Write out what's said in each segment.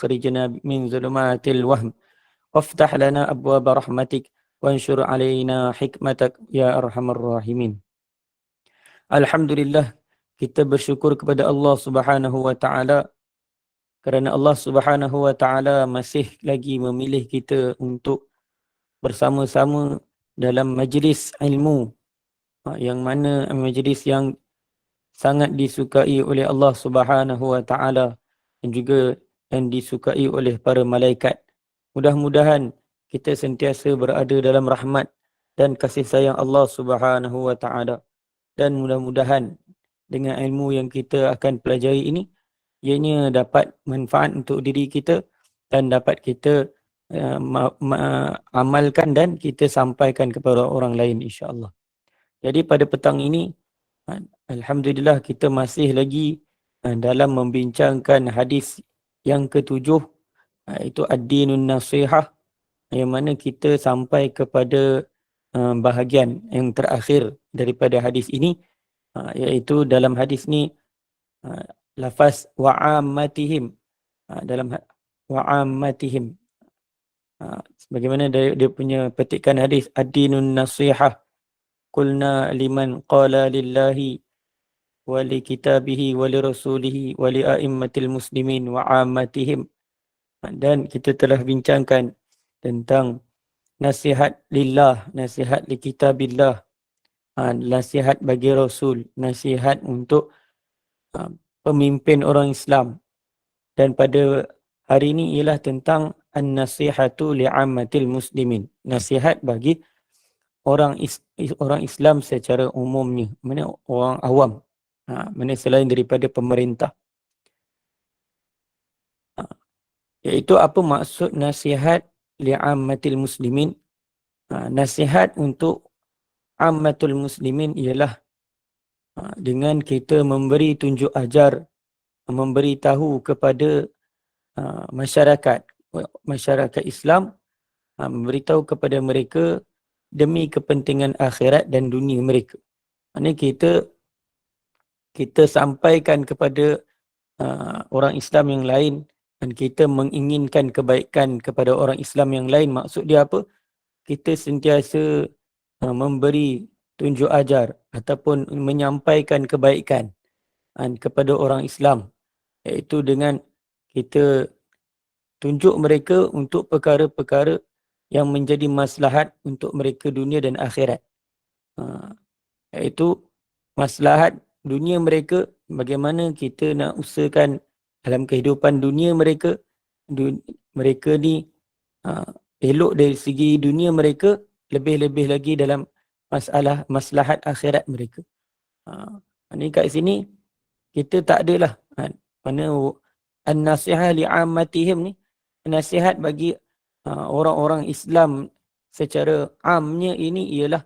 akhrijna min zulumatil wahm waftah lana abwaaba rahmatik wanshur alaina hikmatak ya arhamar rahimin. Alhamdulillah, kita bersyukur kepada Allah Subhanahu wa taala kerana Allah Subhanahu wa taala masih lagi memilih kita untuk bersama-sama dalam majlis ilmu, yang mana majlis yang sangat disukai oleh Allah Subhanahu wa taala dan juga yang disukai oleh para malaikat. Mudah-mudahan kita sentiasa berada dalam rahmat dan kasih sayang Allah Subhanahu wa taala, dan mudah-mudahan dengan ilmu yang kita akan pelajari ini ianya dapat manfaat untuk diri kita dan dapat kita amalkan dan kita sampaikan kepada orang lain, insya-Allah. Jadi pada petang ini alhamdulillah kita masih lagi dalam membincangkan hadis yang ketujuh, iaitu ad-dinun nasihah, yang mana kita sampai kepada bahagian yang terakhir daripada hadis ini, iaitu dalam hadis ni lafaz wa'ammatihim, dalam wa'ammatihim, sebagaimana dia punya petikan hadis ad-dinun nasihah qulna liman qala lillahi wa li kitabihi wa li rasulihi wa li a'immatil muslimin wa ammatihim. Dan kita telah bincangkan tentang nasihat lillah, nasihat li kitabillah, nasihat bagi Rasul, nasihat untuk pemimpin orang Islam. Dan pada hari ini ialah tentang an-nasihatu li'ammatil muslimin, nasihat bagi orang Islam secara umumnya, mana orang awam, mana selain daripada pemerintah. Iaitu apa maksud nasihat li'ammatil muslimin? Nasihat untuk ammatul muslimin ialah dengan kita memberi tunjuk ajar, memberi tahu kepada masyarakat Islam, memberitahu kepada mereka demi kepentingan akhirat dan dunia mereka. Maksudnya kita sampaikan kepada orang Islam yang lain, dan kita menginginkan kebaikan kepada orang Islam yang lain. Maksud dia apa? Kita sentiasa memberi tunjuk ajar ataupun menyampaikan kebaikan kepada orang Islam, iaitu dengan kita tunjuk mereka untuk perkara-perkara yang menjadi maslahat untuk mereka dunia dan akhirat. Iaitu maslahat dunia mereka, bagaimana kita nak usahakan dalam kehidupan dunia mereka, mereka ni elok dari segi dunia mereka, lebih-lebih lagi dalam masalah maslahat akhirat mereka. Ini kat sini kita tak adalah mana an-nasihah li'ammatihim ni, nasihat bagi orang-orang Islam secara amnya ini ialah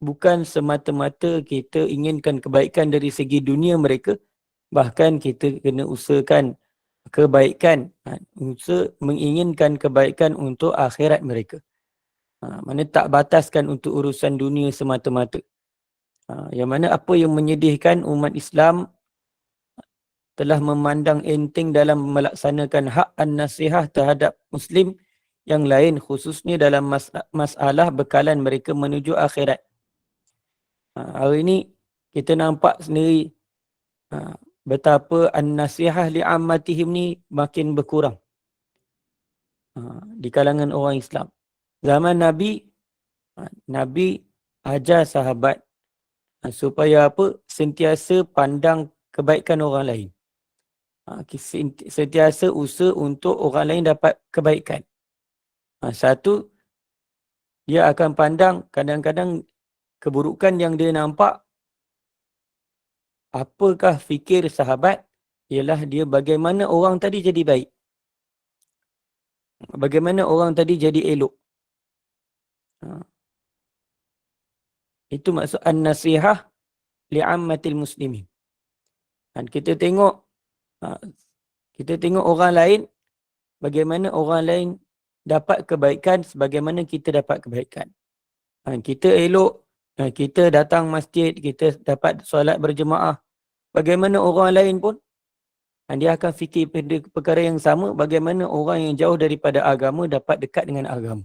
bukan semata-mata kita inginkan kebaikan dari segi dunia mereka, bahkan kita kena usahakan kebaikan, menginginkan kebaikan untuk akhirat mereka. Mana tak bataskan untuk urusan dunia semata-mata. Yang mana apa yang menyedihkan, umat Islam telah memandang enteng dalam melaksanakan hak an-nasihah terhadap Muslim yang lain, khususnya dalam masalah bekalan mereka menuju akhirat. Hari ini kita nampak sendiri betapa an-nasihah li'ammatihim ni makin berkurang di kalangan orang Islam. Zaman Nabi ajar sahabat supaya apa? Sentiasa pandang kebaikan orang lain. Sentiasa usaha untuk orang lain dapat kebaikan. Satu, dia akan pandang kadang-kadang keburukan yang dia nampak, apakah fikir sahabat, ialah dia bagaimana orang tadi jadi baik. Bagaimana orang tadi jadi elok. Itu maksud an-nasihah li'ammatil muslimin. Dan kita tengok orang lain, bagaimana orang lain dapat kebaikan sebagaimana kita dapat kebaikan. Kita elok, kita datang masjid, kita dapat solat berjemaah. Bagaimana orang lain pun Dia akan fikir pada perkara yang sama, bagaimana orang yang jauh daripada agama dapat dekat dengan agama.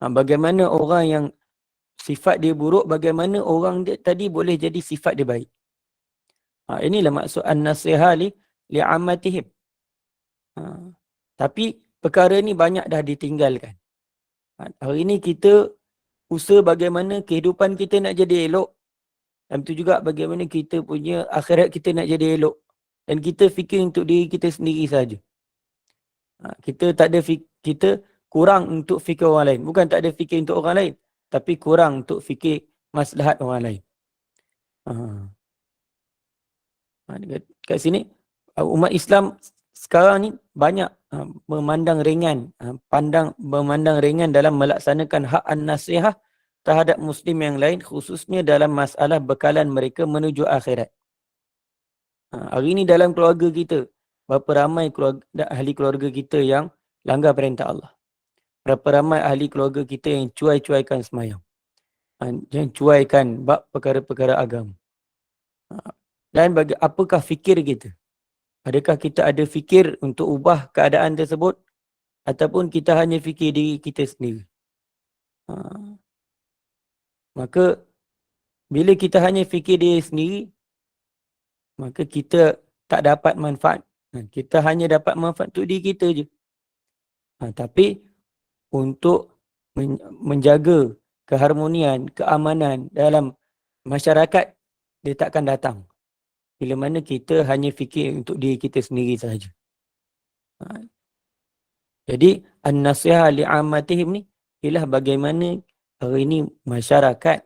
Bagaimana orang yang sifat dia buruk, bagaimana orang dia tadi boleh jadi sifat dia baik. Inilah maksud an-nasihah li'ammatihim. Tapi perkara ni banyak dah ditinggalkan. Hari ni kita usaha bagaimana kehidupan kita nak jadi elok. Dan itu juga bagaimana kita punya akhirat kita nak jadi elok. Dan kita fikir untuk diri kita sendiri saja. Kita tak ada kita kurang untuk fikir orang lain. Bukan tak ada fikir untuk orang lain. Tapi kurang untuk fikir maslahat orang lain. Kat sini, umat Islam sekarang ni banyak memandang ringan. Memandang ringan dalam melaksanakan hak an-nasihah terhadap Muslim yang lain, khususnya dalam masalah bekalan mereka menuju akhirat. Hari ini dalam keluarga kita, berapa ramai ahli keluarga kita yang langgar perintah Allah. Berapa ramai ahli keluarga kita yang cuai-cuaikan semayang. Yang cuaikan bab perkara-perkara agama. Dan apakah fikir kita? Adakah kita ada fikir untuk ubah keadaan tersebut? Ataupun kita hanya fikir diri kita sendiri? Maka, bila kita hanya fikir diri sendiri, maka kita tak dapat manfaat. Kita hanya dapat manfaat untuk diri kita je. Tapi untuk menjaga keharmonian, keamanan dalam masyarakat, dia takkan datang. Bila mana kita hanya fikir untuk diri kita sendiri sahaja. Jadi, an-nasihah li'ammatihim ni ialah bagaimana hari ini masyarakat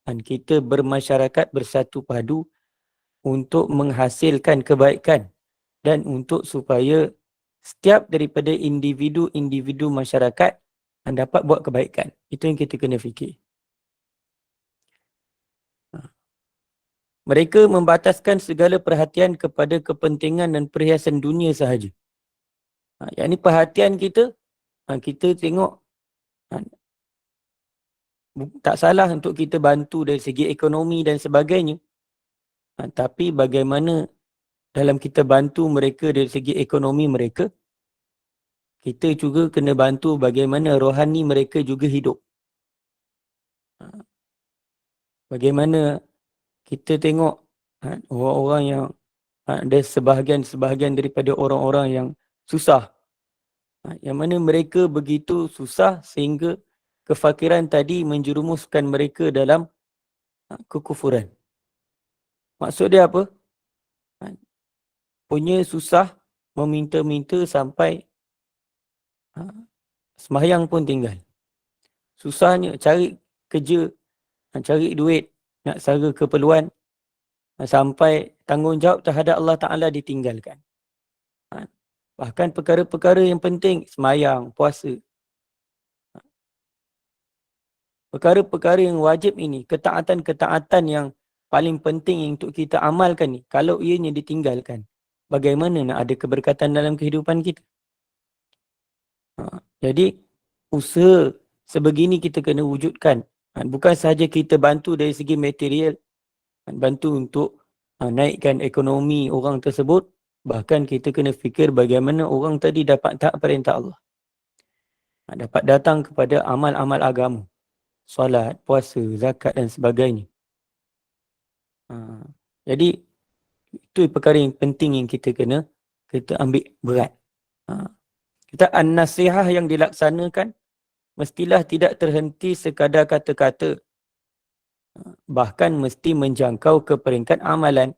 dan kita bermasyarakat bersatu padu untuk menghasilkan kebaikan dan untuk supaya setiap daripada individu-individu masyarakat dapat buat kebaikan. Itu yang kita kena fikir. Mereka membataskan segala perhatian kepada kepentingan dan perhiasan dunia sahaja. Yang ini perhatian kita, kita tengok tak salah untuk kita bantu dari segi ekonomi dan sebagainya. Tapi bagaimana dalam kita bantu mereka dari segi ekonomi mereka, kita juga kena bantu bagaimana rohani mereka juga hidup. Bagaimana kita tengok orang-orang yang ada sebahagian daripada orang-orang yang susah. Yang mana mereka begitu susah sehingga kefakiran tadi menjerumuskan mereka dalam kekufuran. Maksud dia apa? Punya susah meminta-minta sampai sembahyang pun tinggal. Susahnya cari kerja, cari duit, nak sara keperluan, sampai tanggungjawab terhadap Allah Ta'ala ditinggalkan. Bahkan perkara-perkara yang penting, sembahyang, puasa. Perkara-perkara yang wajib ini, ketaatan-ketaatan yang paling penting untuk kita amalkan ni, kalau ianya ditinggalkan, bagaimana nak ada keberkatan dalam kehidupan kita? Jadi, usaha sebegini kita kena wujudkan. Bukan sahaja kita bantu dari segi material, bantu untuk naikkan ekonomi orang tersebut, bahkan kita kena fikir bagaimana orang tadi dapat taat perintah Allah. Dapat datang kepada amal-amal agama. Solat, puasa, zakat dan sebagainya. Jadi, itu perkara yang penting yang kita kena ambil berat. Kita an-nasihah yang dilaksanakan mestilah tidak terhenti sekadar kata-kata. Bahkan mesti menjangkau ke peringkat amalan.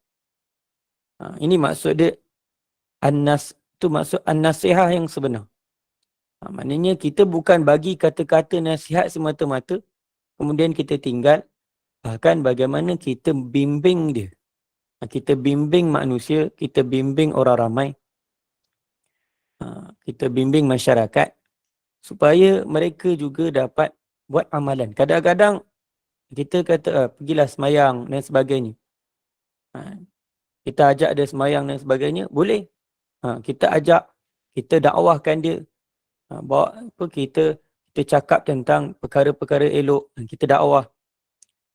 Ini maksud dia itu maksud an-nasihah yang sebenar. Maknanya kita bukan bagi kata-kata nasihat semata-mata, kemudian kita tinggal. Bahkan bagaimana kita bimbing dia. Kita bimbing manusia, kita bimbing orang ramai. Kita bimbing masyarakat supaya mereka juga dapat buat amalan. Kadang-kadang kita kata pergilah semayang dan sebagainya. Kita ajak dia semayang dan sebagainya, boleh. Kita ajak, kita dakwahkan dia. Bawa apa kita cakap tentang perkara-perkara elok, kita dakwah.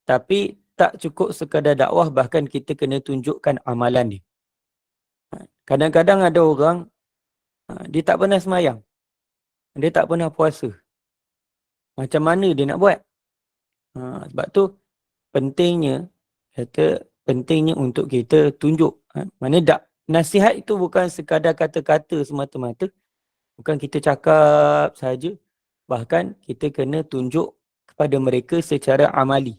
Tapi tak cukup sekadar dakwah, bahkan kita kena tunjukkan amalan dia. Kadang-kadang ada orang, dia tak pernah semayang. Dia tak pernah puasa. Macam mana dia nak buat? Sebab tu pentingnya, pentingnya untuk kita tunjuk. Mana tak? Nasihat itu bukan sekadar kata-kata semata-mata. Bukan kita cakap saja. Bahkan kita kena tunjuk kepada mereka secara amali.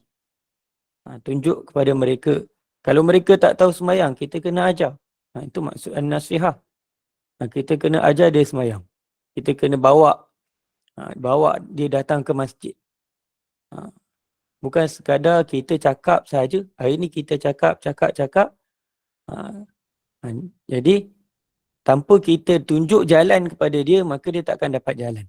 Tunjuk kepada mereka. Kalau mereka tak tahu semayang, kita kena ajar. Itu maksud nasihat. Kita kena ajar dia semayang. Kita kena bawa dia datang ke masjid. Bukan sekadar kita cakap saja. Hari ni kita cakap. Jadi, tanpa kita tunjuk jalan kepada dia, maka dia tak akan dapat jalan.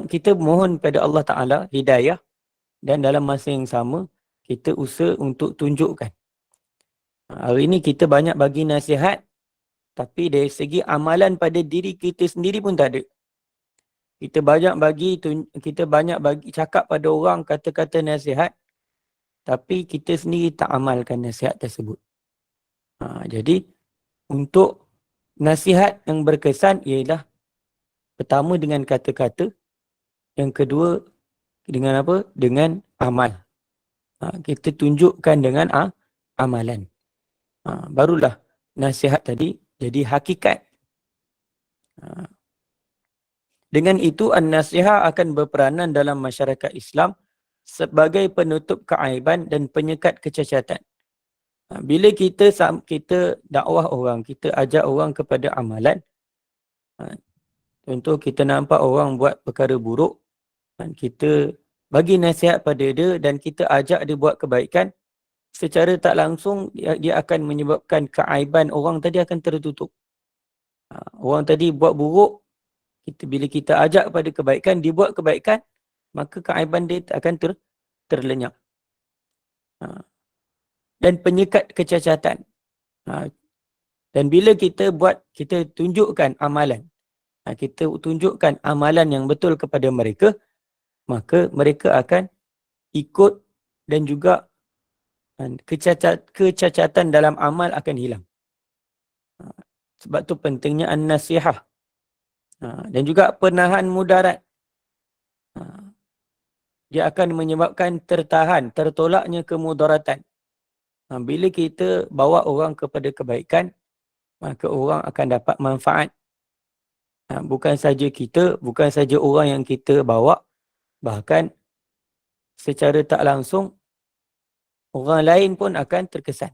Kita mohon pada Allah Ta'ala hidayah, dan dalam masa yang sama, kita usaha untuk tunjukkan. Hari ini kita banyak bagi nasihat, tapi dari segi amalan pada diri kita sendiri pun tak ada. Kita banyak bagi cakap pada orang kata-kata nasihat, tapi kita sendiri tak amalkan nasihat tersebut. Jadi, untuk nasihat yang berkesan ialah pertama dengan kata-kata, yang kedua dengan apa? Dengan amal. Kita tunjukkan dengan amalan. Barulah nasihat tadi jadi hakikat. Dengan itu, an-nasihat akan berperanan dalam masyarakat Islam sebagai penutup keaiban dan penyekat kecacatan. Bila kita dakwah orang, kita ajak orang kepada amalan, contoh kita nampak orang buat perkara buruk, kita bagi nasihat pada dia dan kita ajak dia buat kebaikan, secara tak langsung dia akan menyebabkan keaiban orang tadi akan tertutup. Orang tadi buat buruk, bila kita ajak pada kebaikan, dia buat kebaikan, maka keaiban dia akan terlenyap. Dan penyekat kecacatan. Dan bila kita tunjukkan amalan, kita tunjukkan amalan yang betul kepada mereka, maka mereka akan ikut dan juga kecacatan dalam amal akan hilang. Sebab tu pentingnya an-nasihah. Dan juga penahan mudarat. Dia akan menyebabkan tertolaknya kemudaratan. Bila kita bawa orang kepada kebaikan, maka orang akan dapat manfaat. Bukan saja kita, bukan saja orang yang kita bawa, bahkan secara tak langsung, orang lain pun akan terkesan.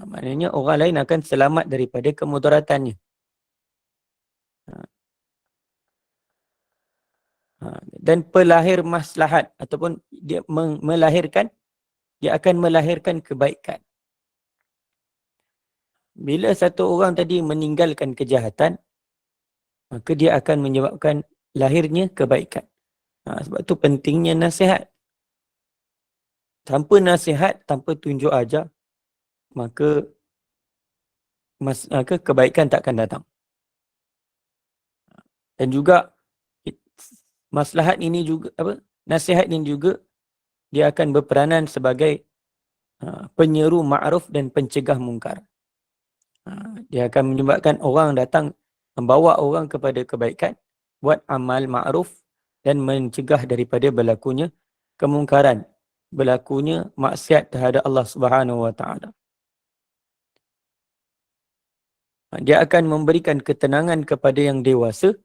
Maknanya orang lain akan selamat daripada kemudaratannya. Dan pelahir maslahat ataupun dia dia akan melahirkan kebaikan. Bila satu orang tadi meninggalkan kejahatan, maka dia akan menyebabkan lahirnya kebaikan. Sebab tu pentingnya nasihat. Tanpa nasihat, tanpa tunjuk ajar, maka kebaikan tak akan datang. Dan juga nasihat ini juga dia akan berperanan sebagai penyeru ma'ruf dan pencegah mungkar. Dia akan menyebabkan orang datang, membawa orang kepada kebaikan, buat amal ma'ruf dan mencegah daripada berlakunya kemungkaran, berlakunya maksiat terhadap Allah Subhanahu Wa Taala. Dia akan memberikan ketenangan kepada yang dewasa,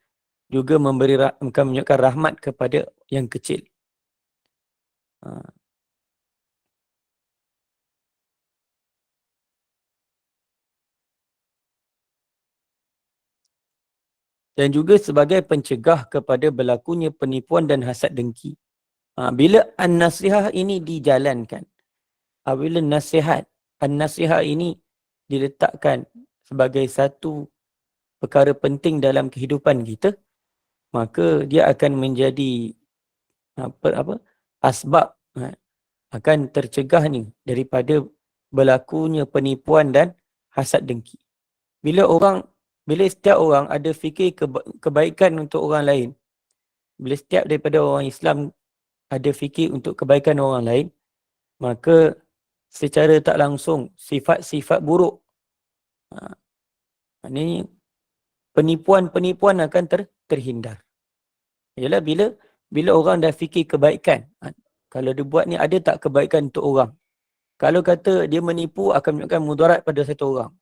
juga menunjukkan rahmat kepada yang kecil. Dan juga sebagai pencegah kepada berlakunya penipuan dan hasad dengki. Bila an-nasihah ini dijalankan, bila an-nasihah ini diletakkan sebagai satu perkara penting dalam kehidupan kita, maka dia akan menjadi asbab akan tercegahnya daripada berlakunya penipuan dan hasad dengki. Bila setiap orang ada fikir kebaikan untuk orang lain, bila setiap daripada orang Islam ada fikir untuk kebaikan orang lain, maka secara tak langsung sifat-sifat buruk. Ini penipuan-penipuan akan terhindar. Ialah bila orang dah fikir kebaikan. Kalau dia buat ni ada tak kebaikan untuk orang? Kalau kata dia menipu akan menyebabkan mudarat pada satu orang.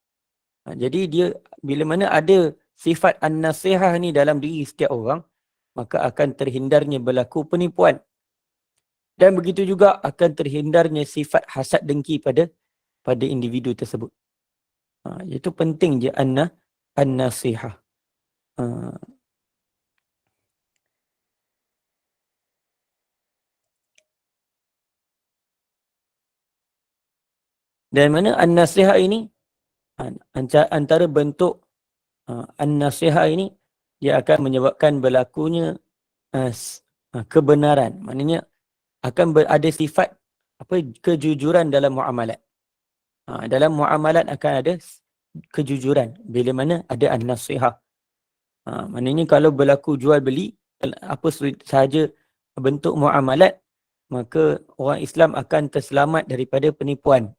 Jadi dia bila mana ada sifat an-nasihah ni dalam diri setiap orang, maka akan terhindarnya berlaku penipuan. Dan begitu juga akan terhindarnya sifat hasad dengki pada individu tersebut. Itu penting je an-nasihah. Dan mana an-nasihah ini, antara bentuk an-nasihah ini, dia akan menyebabkan berlakunya kebenaran. Maknanya akan ada sifat kejujuran dalam muamalat. Dalam muamalat akan ada kejujuran bila mana ada an-nasihah. Maknanya kalau berlaku jual beli apa sahaja bentuk muamalat, maka orang Islam akan terselamat daripada penipuan.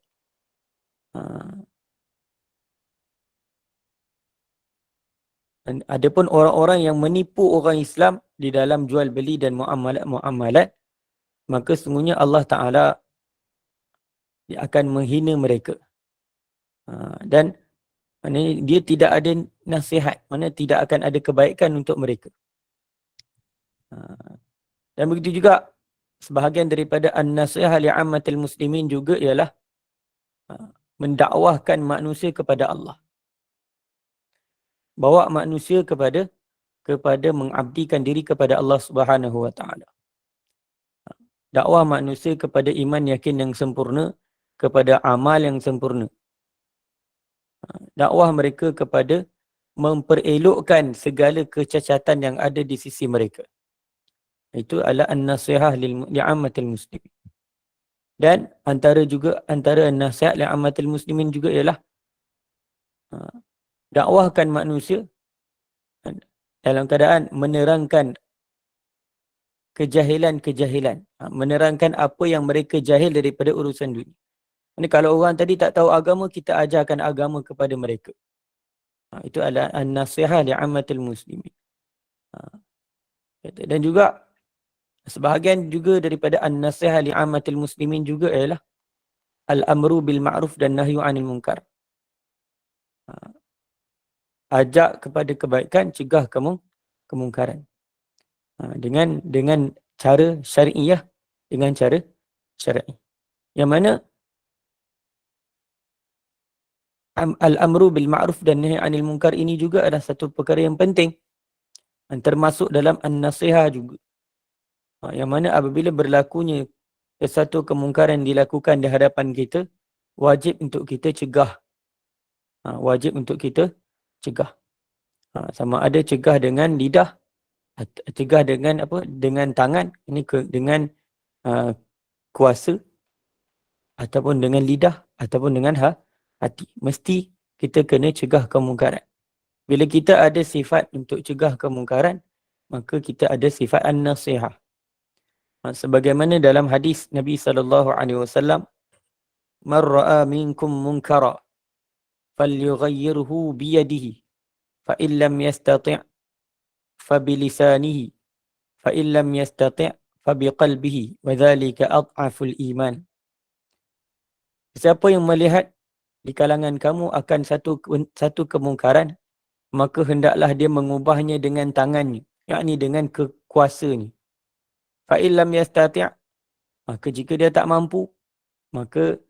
Adapun orang-orang yang menipu orang Islam di dalam jual beli dan muamalat, maka sesungguhnya Allah Ta'ala akan menghina mereka. Dan dia tidak ada nasihat, mana tidak akan ada kebaikan untuk mereka. Dan begitu juga sebahagian daripada an-nasihah li'ammatil muslimin juga ialah mendakwahkan manusia kepada Allah. Bawa manusia kepada mengabdikan diri kepada Allah Subhanahu wa taala. Dakwah manusia kepada iman yakin yang sempurna, kepada amal yang sempurna. Dakwah mereka kepada memperelokkan segala kecacatan yang ada di sisi mereka. Itu adalah an-nasihah li'ammatil muslimin. Dan antara an-nasihat li'ammatil muslimin juga ialah dakwahkan manusia dalam keadaan menerangkan kejahilan-kejahilan. Menerangkan apa yang mereka jahil daripada urusan dunia. Ini kalau orang tadi tak tahu agama, kita ajarkan agama kepada mereka. Itu adalah an-nasihah li'ammatil muslimin. Dan juga sebahagian juga daripada an-nasihah li'ammatil muslimin juga ialah al-amru bil ma'ruf dan nahyu 'anil munkar. Ajak kepada kebaikan, cegah kemungkaran. Dengan cara syar'iyah, dengan cara syar'i. Yang mana al-amru bil ma'ruf dan nahy 'anil munkar ini juga adalah satu perkara yang penting. Termasuk dalam an-nasihah juga. Yang mana apabila berlakunya sesuatu kemungkaran dilakukan di hadapan kita, wajib untuk kita cegah. Wajib untuk kita cegah. Sama ada cegah dengan lidah, cegah dengan dengan tangan, ini dengan kuasa, ataupun dengan lidah, ataupun dengan hati. Mesti kita kena cegah kemungkaran. Bila kita ada sifat untuk cegah kemungkaran, maka kita ada sifat an-nasihah. Sebagaimana dalam hadis Nabi SAW, "Man ra'a minkum munkara falyughayyirhu biyadihi, fa in lam yastati' fa bilisanihi, fa in lam yastati' fa biqalbihi, wa dhalika adhaful iman." Siapa yang melihat di kalangan kamu akan satu kemungkaran, maka hendaklah dia mengubahnya dengan tangannya, yakni dengan kekuasanya. Fa in lam yastati', maka jika dia tak mampu, maka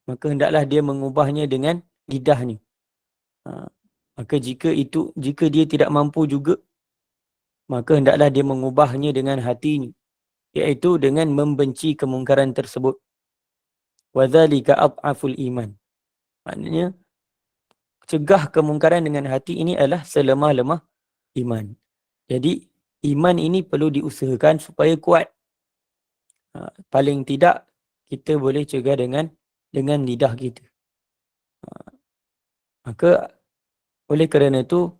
maka hendaklah dia mengubahnya dengan lidahnya. Maka jika dia tidak mampu juga, maka hendaklah dia mengubahnya dengan hatinya, iaitu dengan membenci kemungkaran tersebut. Wa dzalika adhaful iman. Maknanya cegah kemungkaran dengan hati ini adalah selemah-lemah iman. Jadi iman ini perlu diusahakan supaya kuat. Paling tidak kita boleh cegah dengan lidah kita. Maka oleh kerana itu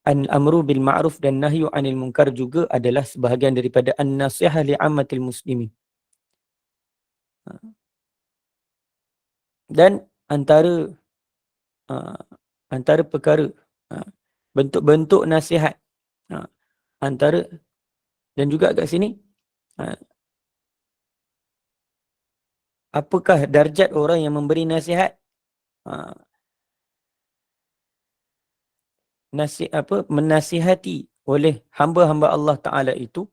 al-amru bil ma'ruf dan nahyu 'anil munkar juga adalah sebahagian daripada an-nasihah li'ammatil muslimin. Dan antara perkara bentuk-bentuk nasihat antara, dan juga kat sini apakah darjat orang yang memberi nasihat, menasihati oleh hamba-hamba Allah Ta'ala itu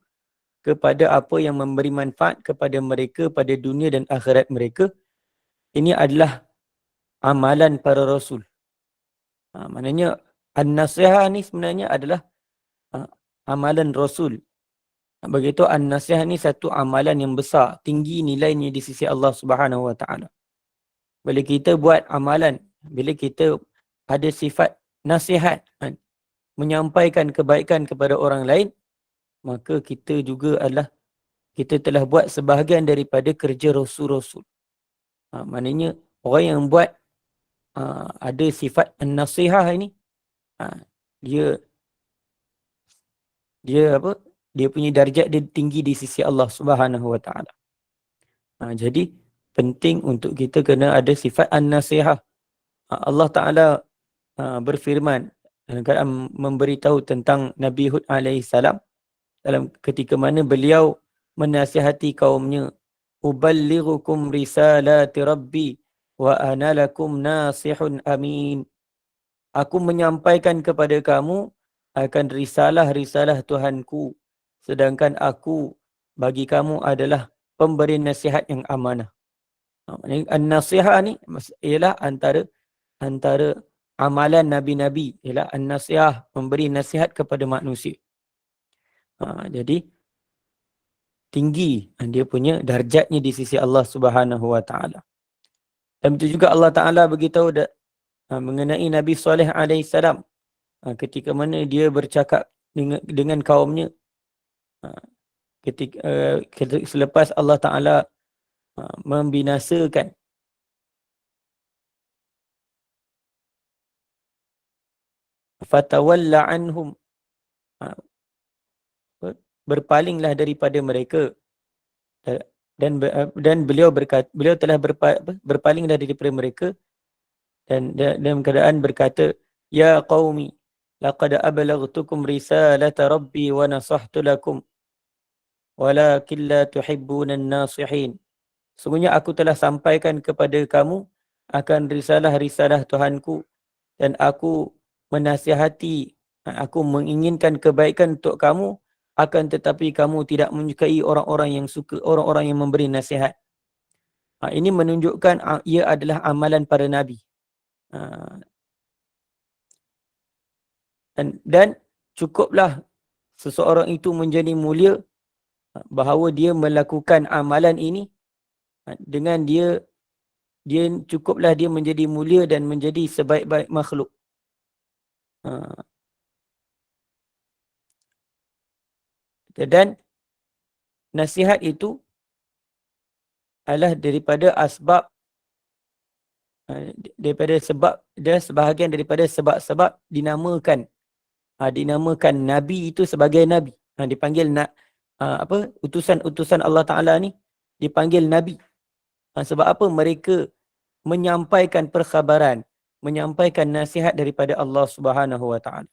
kepada apa yang memberi manfaat kepada mereka pada dunia dan akhirat mereka. Ini adalah amalan para Rasul. Maknanya an-nasihah ni sebenarnya adalah amalan Rasul. Begitu an-nasihah ni satu amalan yang besar, tinggi nilainya di sisi Allah Subhanahu Wa Ta'ala. Bila kita buat amalan, bila kita ada sifat nasihat, menyampaikan kebaikan kepada orang lain, maka kita telah buat sebahagian daripada kerja Rasul-Rasul. Maknanya orang yang buat ada sifat an-nasihah ini, dia punya darjat dia tinggi di sisi Allah Subhanahu Wa Ta'ala. Jadi penting untuk kita kena ada sifat an-nasihah. Allah Ta'ala berfirman dalam memberitahu tentang Nabi Hud alaihissalam, dalam ketika mana beliau menasihati kaumnya, uballighukum risalati rabbi wa ana lakum nasihun amin. Aku menyampaikan kepada kamu akan risalah-risalah Tuhanku, sedangkan aku bagi kamu adalah pemberi nasihat yang amanah. An-nasihah ni ialah antara amalan Nabi-Nabi, ialah an-nasihah, memberi nasihat kepada manusia. Jadi tinggi dia punya darjatnya di sisi Allah Subhanahu Wa Ta'ala. Dan itu juga Allah Ta'ala beritahu mengenai Nabi Saleh alaihissalam, ketika mana dia bercakap dengan kaumnya, ketika selepas Allah Ta'ala membinasakan fatawalla anhum, berpalinglah daripada mereka, dan beliau telah berpaling daripada mereka, dan dalam keadaan berkata, ya qaumi laqad ablaghtukum risalata rabbi wa nasahtu lakum walakin la tuhibbuna an-nasihin. Sungguhnya aku telah sampaikan kepada kamu akan risalah-risalah Tuhanku, dan aku menasihati, aku menginginkan kebaikan untuk kamu, akan tetapi kamu tidak menyukai orang-orang yang memberi nasihat. Ini menunjukkan ia adalah amalan para nabi. Dan cukuplah seseorang itu menjadi mulia bahawa dia melakukan amalan ini, dengan dia cukuplah dia menjadi mulia dan menjadi sebaik-baik makhluk. Dan nasihat itu adalah daripada sebahagian daripada sebab-sebab dinamakan Nabi itu sebagai Nabi. Dipanggil utusan Allah Ta'ala ni dipanggil Nabi. Sebab apa? Mereka menyampaikan perkhabaran, menyampaikan nasihat daripada Allah Subhanahu Wa Ta'ala.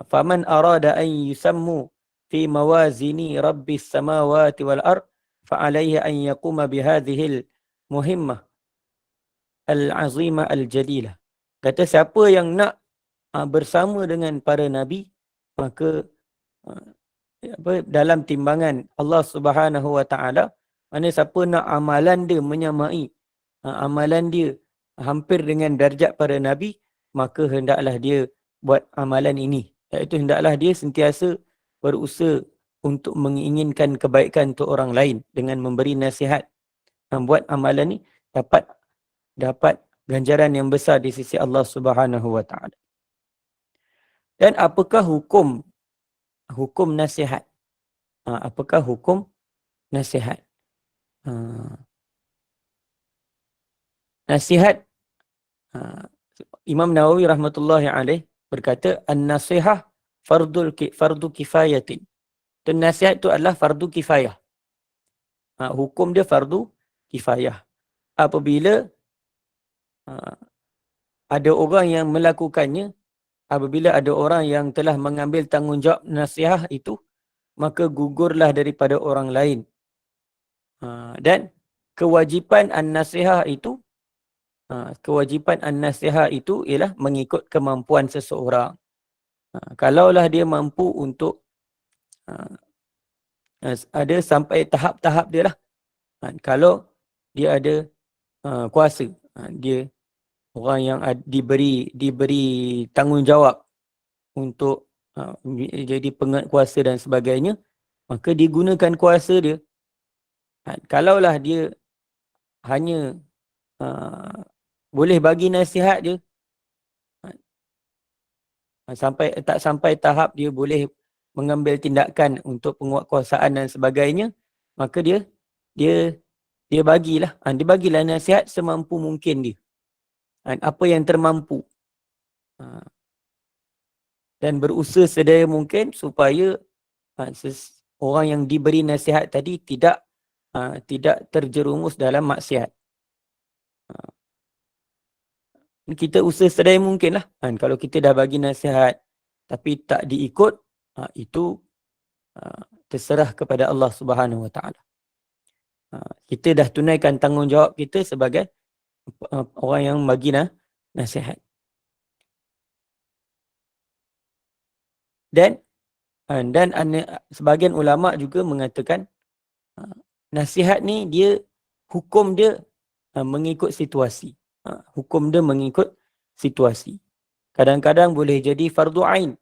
Faman arada an yusammu fi mawazini rabbis samawati wal ard fa'alayhi an yaquma bihadhil muhimmah al-azimah al-jadilah. Kata siapa yang nak bersama dengan para nabi, maka dalam timbangan Allah Subhanahu Wa Ta'ala, mana siapa nak amalan dia menyamai amalan dia hampir dengan darjat para nabi, maka hendaklah dia buat amalan ini, iaitu hendaklah dia sentiasa berusaha untuk menginginkan kebaikan untuk orang lain dengan memberi nasihat. Buat amalan ni dapat ganjaran yang besar di sisi Allah Subhanahu Wa Ta'ala. Dan apakah hukum nasihat? Apakah hukum nasihat? Nasihat, Imam Nawawi rahmatullahi alaih berkata, an-nasihah fardu kifayatin. Dan nasihat itu adalah fardu kifayah. Hukum dia fardu kifayah. Apabila Ada orang yang melakukannya, apabila ada orang yang telah mengambil tanggungjawab nasihat itu, maka gugurlah daripada orang lain. Dan kewajipan an-nasihat itu, ialah mengikut kemampuan seseorang. Kalaulah dia mampu untuk ada sampai tahap-tahap dia lah. Kalau dia ada kuasa, dia orang yang diberi tanggungjawab untuk jadi penguasa dan sebagainya, maka digunakan kuasa dia. Kalaulah dia hanya boleh bagi nasihat je, tak sampai tahap dia boleh mengambil tindakan untuk penguatkuasaan dan sebagainya, maka dia bagilah. Dia bagilah nasihat semampu mungkin dia. Apa yang termampu. Dan berusaha sedaya mungkin supaya orang yang diberi nasihat tadi tidak terjerumus dalam maksiat. Kita usaha sedaya mungkin lah. Kalau kita dah bagi nasihat tapi tak diikut, itu terserah kepada Allah Subhanahu Wa Taala. Kita dah tunaikan tanggungjawab kita sebagai orang yang bagi nasihat. Dan sebahagian ulama juga mengatakan nasihat ni hukum dia mengikut situasi. Hukum dia mengikut situasi. Kadang-kadang boleh jadi fardu ain.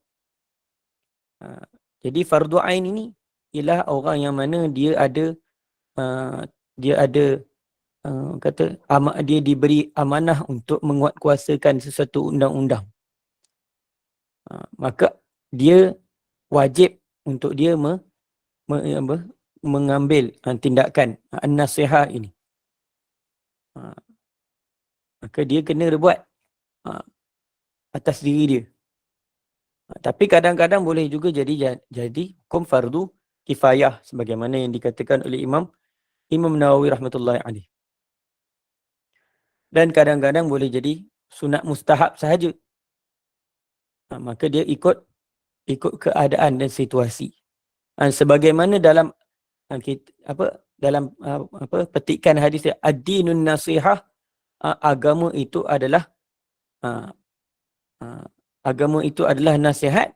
Jadi fardu ain ini ialah orang yang mana dia diberi amanah untuk menguatkuasakan sesuatu undang-undang. Maka dia wajib untuk dia mengambil tindakan an-nasihat ini. Maka dia kena buat atas diri dia. Tapi kadang-kadang boleh juga jadi hukum fardu kifayah sebagaimana yang dikatakan oleh Imam Nawawi rahmatullahi alaih. Dan kadang-kadang boleh jadi sunat mustahab sahaja. Maka dia ikut keadaan dan situasi. Sebagaimana dalam petikan hadis ad-dinun nasihah, agama itu adalah nasihat.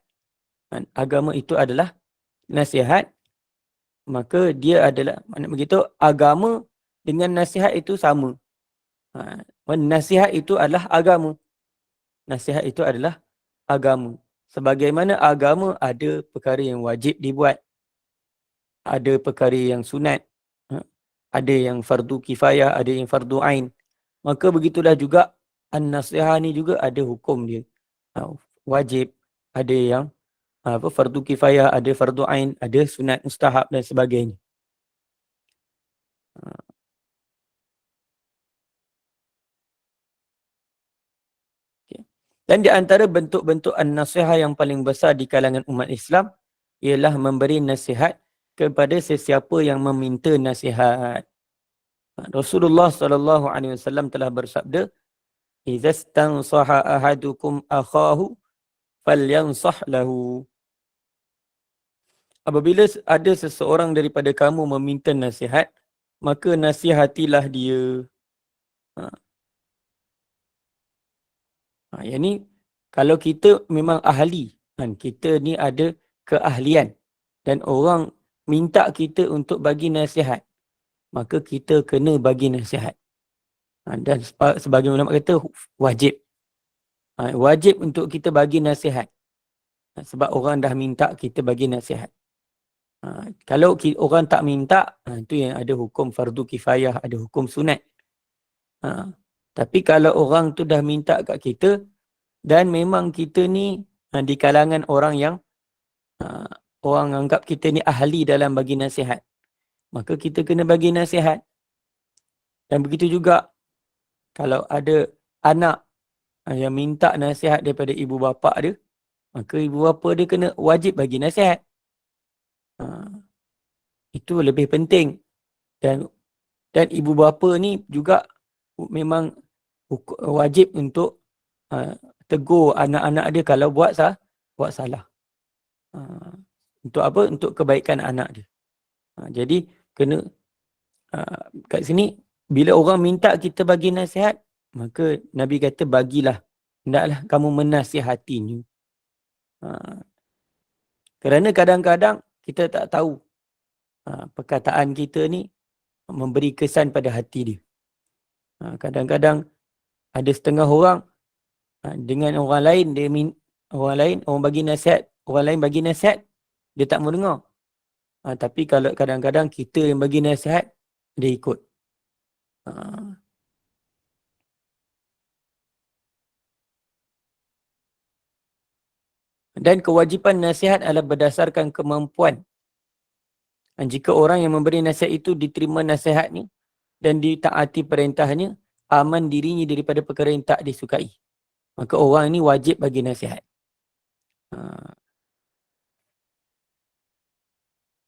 Agama itu adalah nasihat. Maka dia adalah, begitu, agama dengan nasihat itu sama. Nasihat itu adalah agama. Nasihat itu adalah agama. Sebagaimana agama ada perkara yang wajib dibuat, ada perkara yang sunat, ada yang fardu kifayah, ada yang fardu ain. Maka begitulah juga an-nasihat ni juga ada hukum dia. Wajib, ada yang fardu kifayah, ada fardu ain, ada sunat mustahab dan sebagainya. Dan di antara bentuk-bentuk an-nasihat yang paling besar di kalangan umat Islam ialah memberi nasihat kepada sesiapa yang meminta nasihat. Rasulullah SAW telah bersabda, "Idza stansaha ahadukum akhahu falyansah lahu." Apabila ada seseorang daripada kamu meminta nasihat, maka nasihatilah dia. Yang ni, kalau kita memang ahli, kita ni ada keahlian dan orang minta kita untuk bagi nasihat, maka kita kena bagi nasihat. Dan sebagai ulama kata, wajib. Wajib untuk kita bagi nasihat. Sebab orang dah minta kita bagi nasihat. Kalau orang tak minta, itu yang ada hukum fardu kifayah, ada hukum sunat. Tapi kalau orang tu dah minta kat kita, dan memang kita ni di kalangan orang yang orang anggap kita ni ahli dalam bagi nasihat, maka kita kena bagi nasihat. Dan begitu juga kalau ada anak yang minta nasihat daripada ibu bapa dia, maka ibu bapa dia kena wajib bagi nasihat. Itu lebih penting. Dan ibu bapa ni juga memang wajib untuk tegur anak-anak dia kalau buat salah. Untuk apa? Untuk kebaikan anak dia. Jadi kena kat sini bila orang minta kita bagi nasihat, maka Nabi kata bagilah. Hendaklah kamu menasihatinya. Kerana kadang-kadang kita tak tahu perkataan kita ni memberi kesan pada hati dia. Kadang-kadang ada setengah orang dengan orang lain orang bagi nasihat, orang lain bagi nasihat, dia tak mau dengar. Tapi kalau kadang-kadang kita yang bagi nasihat, dia ikut. Dan kewajipan nasihat adalah berdasarkan kemampuan. Jika orang yang memberi nasihat itu diterima nasihatnya dan ditaati perintahnya, aman dirinya daripada perkara yang tak disukai, maka orang ini wajib bagi nasihat.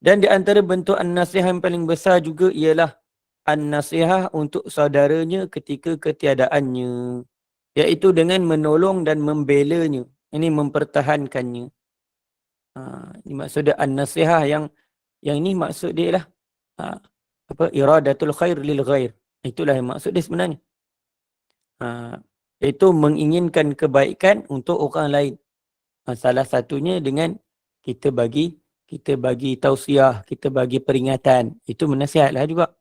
Dan di antara bentuk an-nasihah yang paling besar juga ialah an-nasihah untuk saudaranya ketika ketiadaannya, iaitu dengan menolong dan membelanya. Ini mempertahankannya. Ini maksud an-nasihah yang ini maksud dia lah iradatul khair lil ghair. Itulah yang maksud dia sebenarnya. Iaitu menginginkan kebaikan untuk orang lain. Salah satunya dengan kita bagi tausiah, kita bagi peringatan. Itu menasihatlah juga.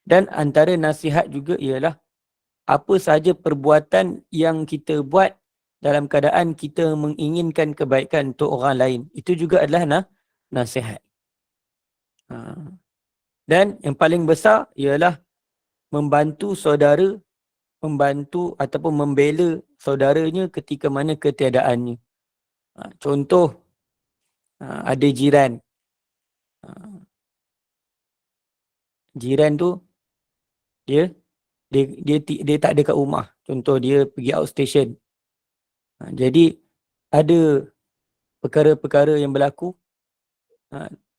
Dan antara nasihat juga ialah apa sahaja perbuatan yang kita buat dalam keadaan kita menginginkan kebaikan untuk orang lain. Itu juga adalah nasihat. Dan yang paling besar ialah membantu saudara, membantu ataupun membela saudaranya ketika mana ketiadaannya. Contoh, ada jiran. Jiran tu dia tak ada kat rumah. Contoh dia pergi outstation. Jadi ada perkara-perkara yang berlaku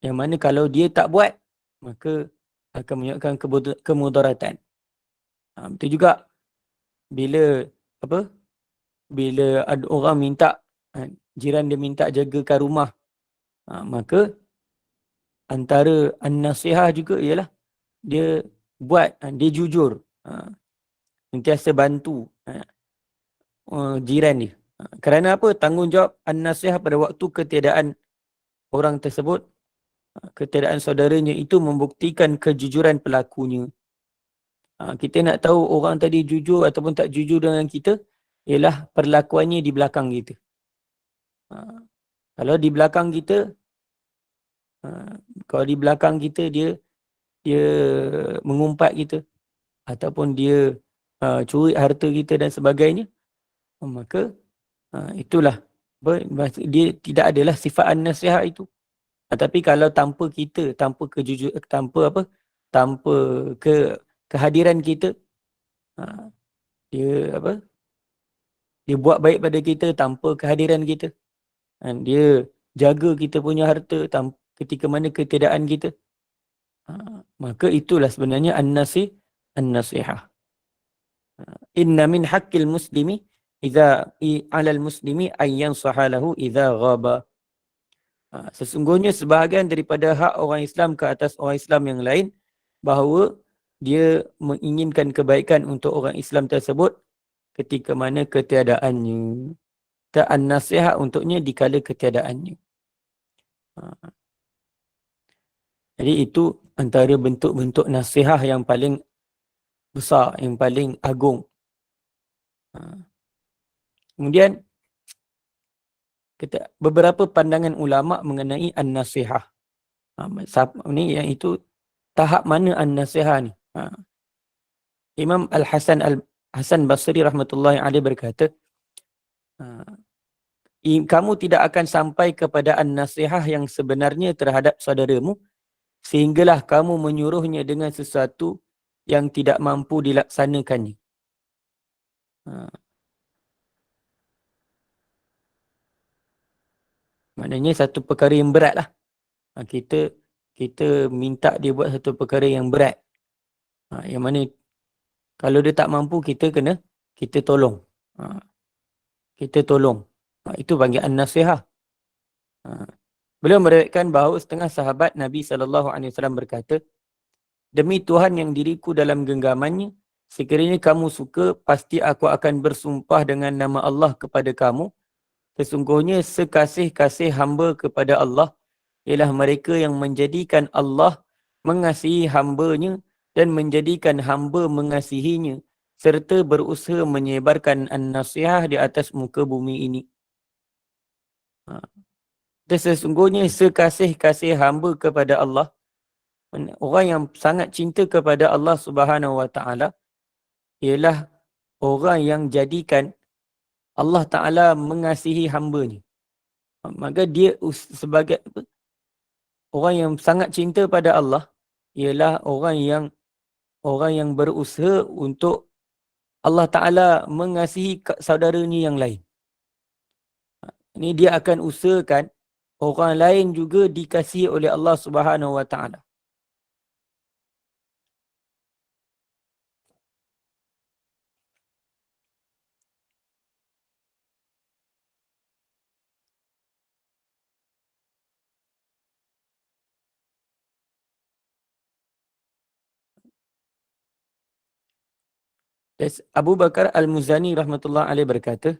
yang mana kalau dia tak buat, maka akan menyebabkan kemudaratan. Betul juga bila ada orang minta, jiran dia minta jagakan rumah, maka antara an-nasihah juga ialah dia buat, dia jujur, sentiasa bantu jiran dia. Kerana apa? Tanggungjawab an-nasihah pada waktu ketiadaan orang tersebut, ketiadaan saudaranya itu membuktikan kejujuran pelakunya. Kita nak tahu orang tadi jujur ataupun tak jujur dengan kita ialah perlakuannya di belakang kita. Kalau di belakang kita, dia mengumpat kita ataupun dia curi harta kita dan sebagainya, maka itulah dia tidak adalah sifat an-nasihah itu. Tapi kalau tanpa kita, tanpa kehadiran kita, dia buat baik pada kita tanpa kehadiran kita, dia jaga kita punya harta ketika mana ketiadaan kita, maka itulah sebenarnya an-nasihah. Inna min haqqil muslimi idza 'alal muslimi an yansaha lahu idza ghaba. Sesungguhnya sebahagian daripada hak orang Islam ke atas orang Islam yang lain bahawa dia menginginkan kebaikan untuk orang Islam tersebut ketika mana ketiadaannya. An-nasihat untuknya dikala ketiadaannya. Jadi itu antara bentuk-bentuk nasihat yang paling besar, yang paling agung. Kemudian beberapa pandangan ulama mengenai an-nasihah. Ini yang itu tahap mana an-nasihah ni? Imam Al-Hasan Basri rahmatullahi alaihi berkata, kamu tidak akan sampai kepada an-nasihah yang sebenarnya terhadap saudaramu sehinggalah kamu menyuruhnya dengan sesuatu yang tidak mampu dilaksanakannya. Maknanya satu perkara yang berat lah. Kita minta dia buat satu perkara yang berat. Yang mana kalau dia tak mampu, kita kena kita tolong. Kita tolong. Itu panggil an-nasihah. Beliau meriwayatkan bahawa setengah sahabat Nabi SAW berkata, demi Tuhan yang diriku dalam genggamannya, sekiranya kamu suka, pasti aku akan bersumpah dengan nama Allah kepada kamu. Sesungguhnya sekasih-kasih hamba kepada Allah ialah mereka yang menjadikan Allah mengasihi hambanya dan menjadikan hamba mengasihinya, serta berusaha menyebarkan an-nasihah di atas muka bumi ini. Sesungguhnya sekasih-kasih hamba kepada Allah, orang yang sangat cinta kepada Allah Subhanahu Wa Taala ialah orang yang jadikan Allah Taala mengasihi hambanya. Maka dia sebagai orang yang sangat cinta pada Allah ialah orang yang berusaha untuk Allah Taala mengasihi saudaranya yang lain. Ini dia akan usahakan orang lain juga dikasihi oleh Allah Subhanahu Wa Taala. Abu Bakar Al-Muzani rahmatullah alaih berkata,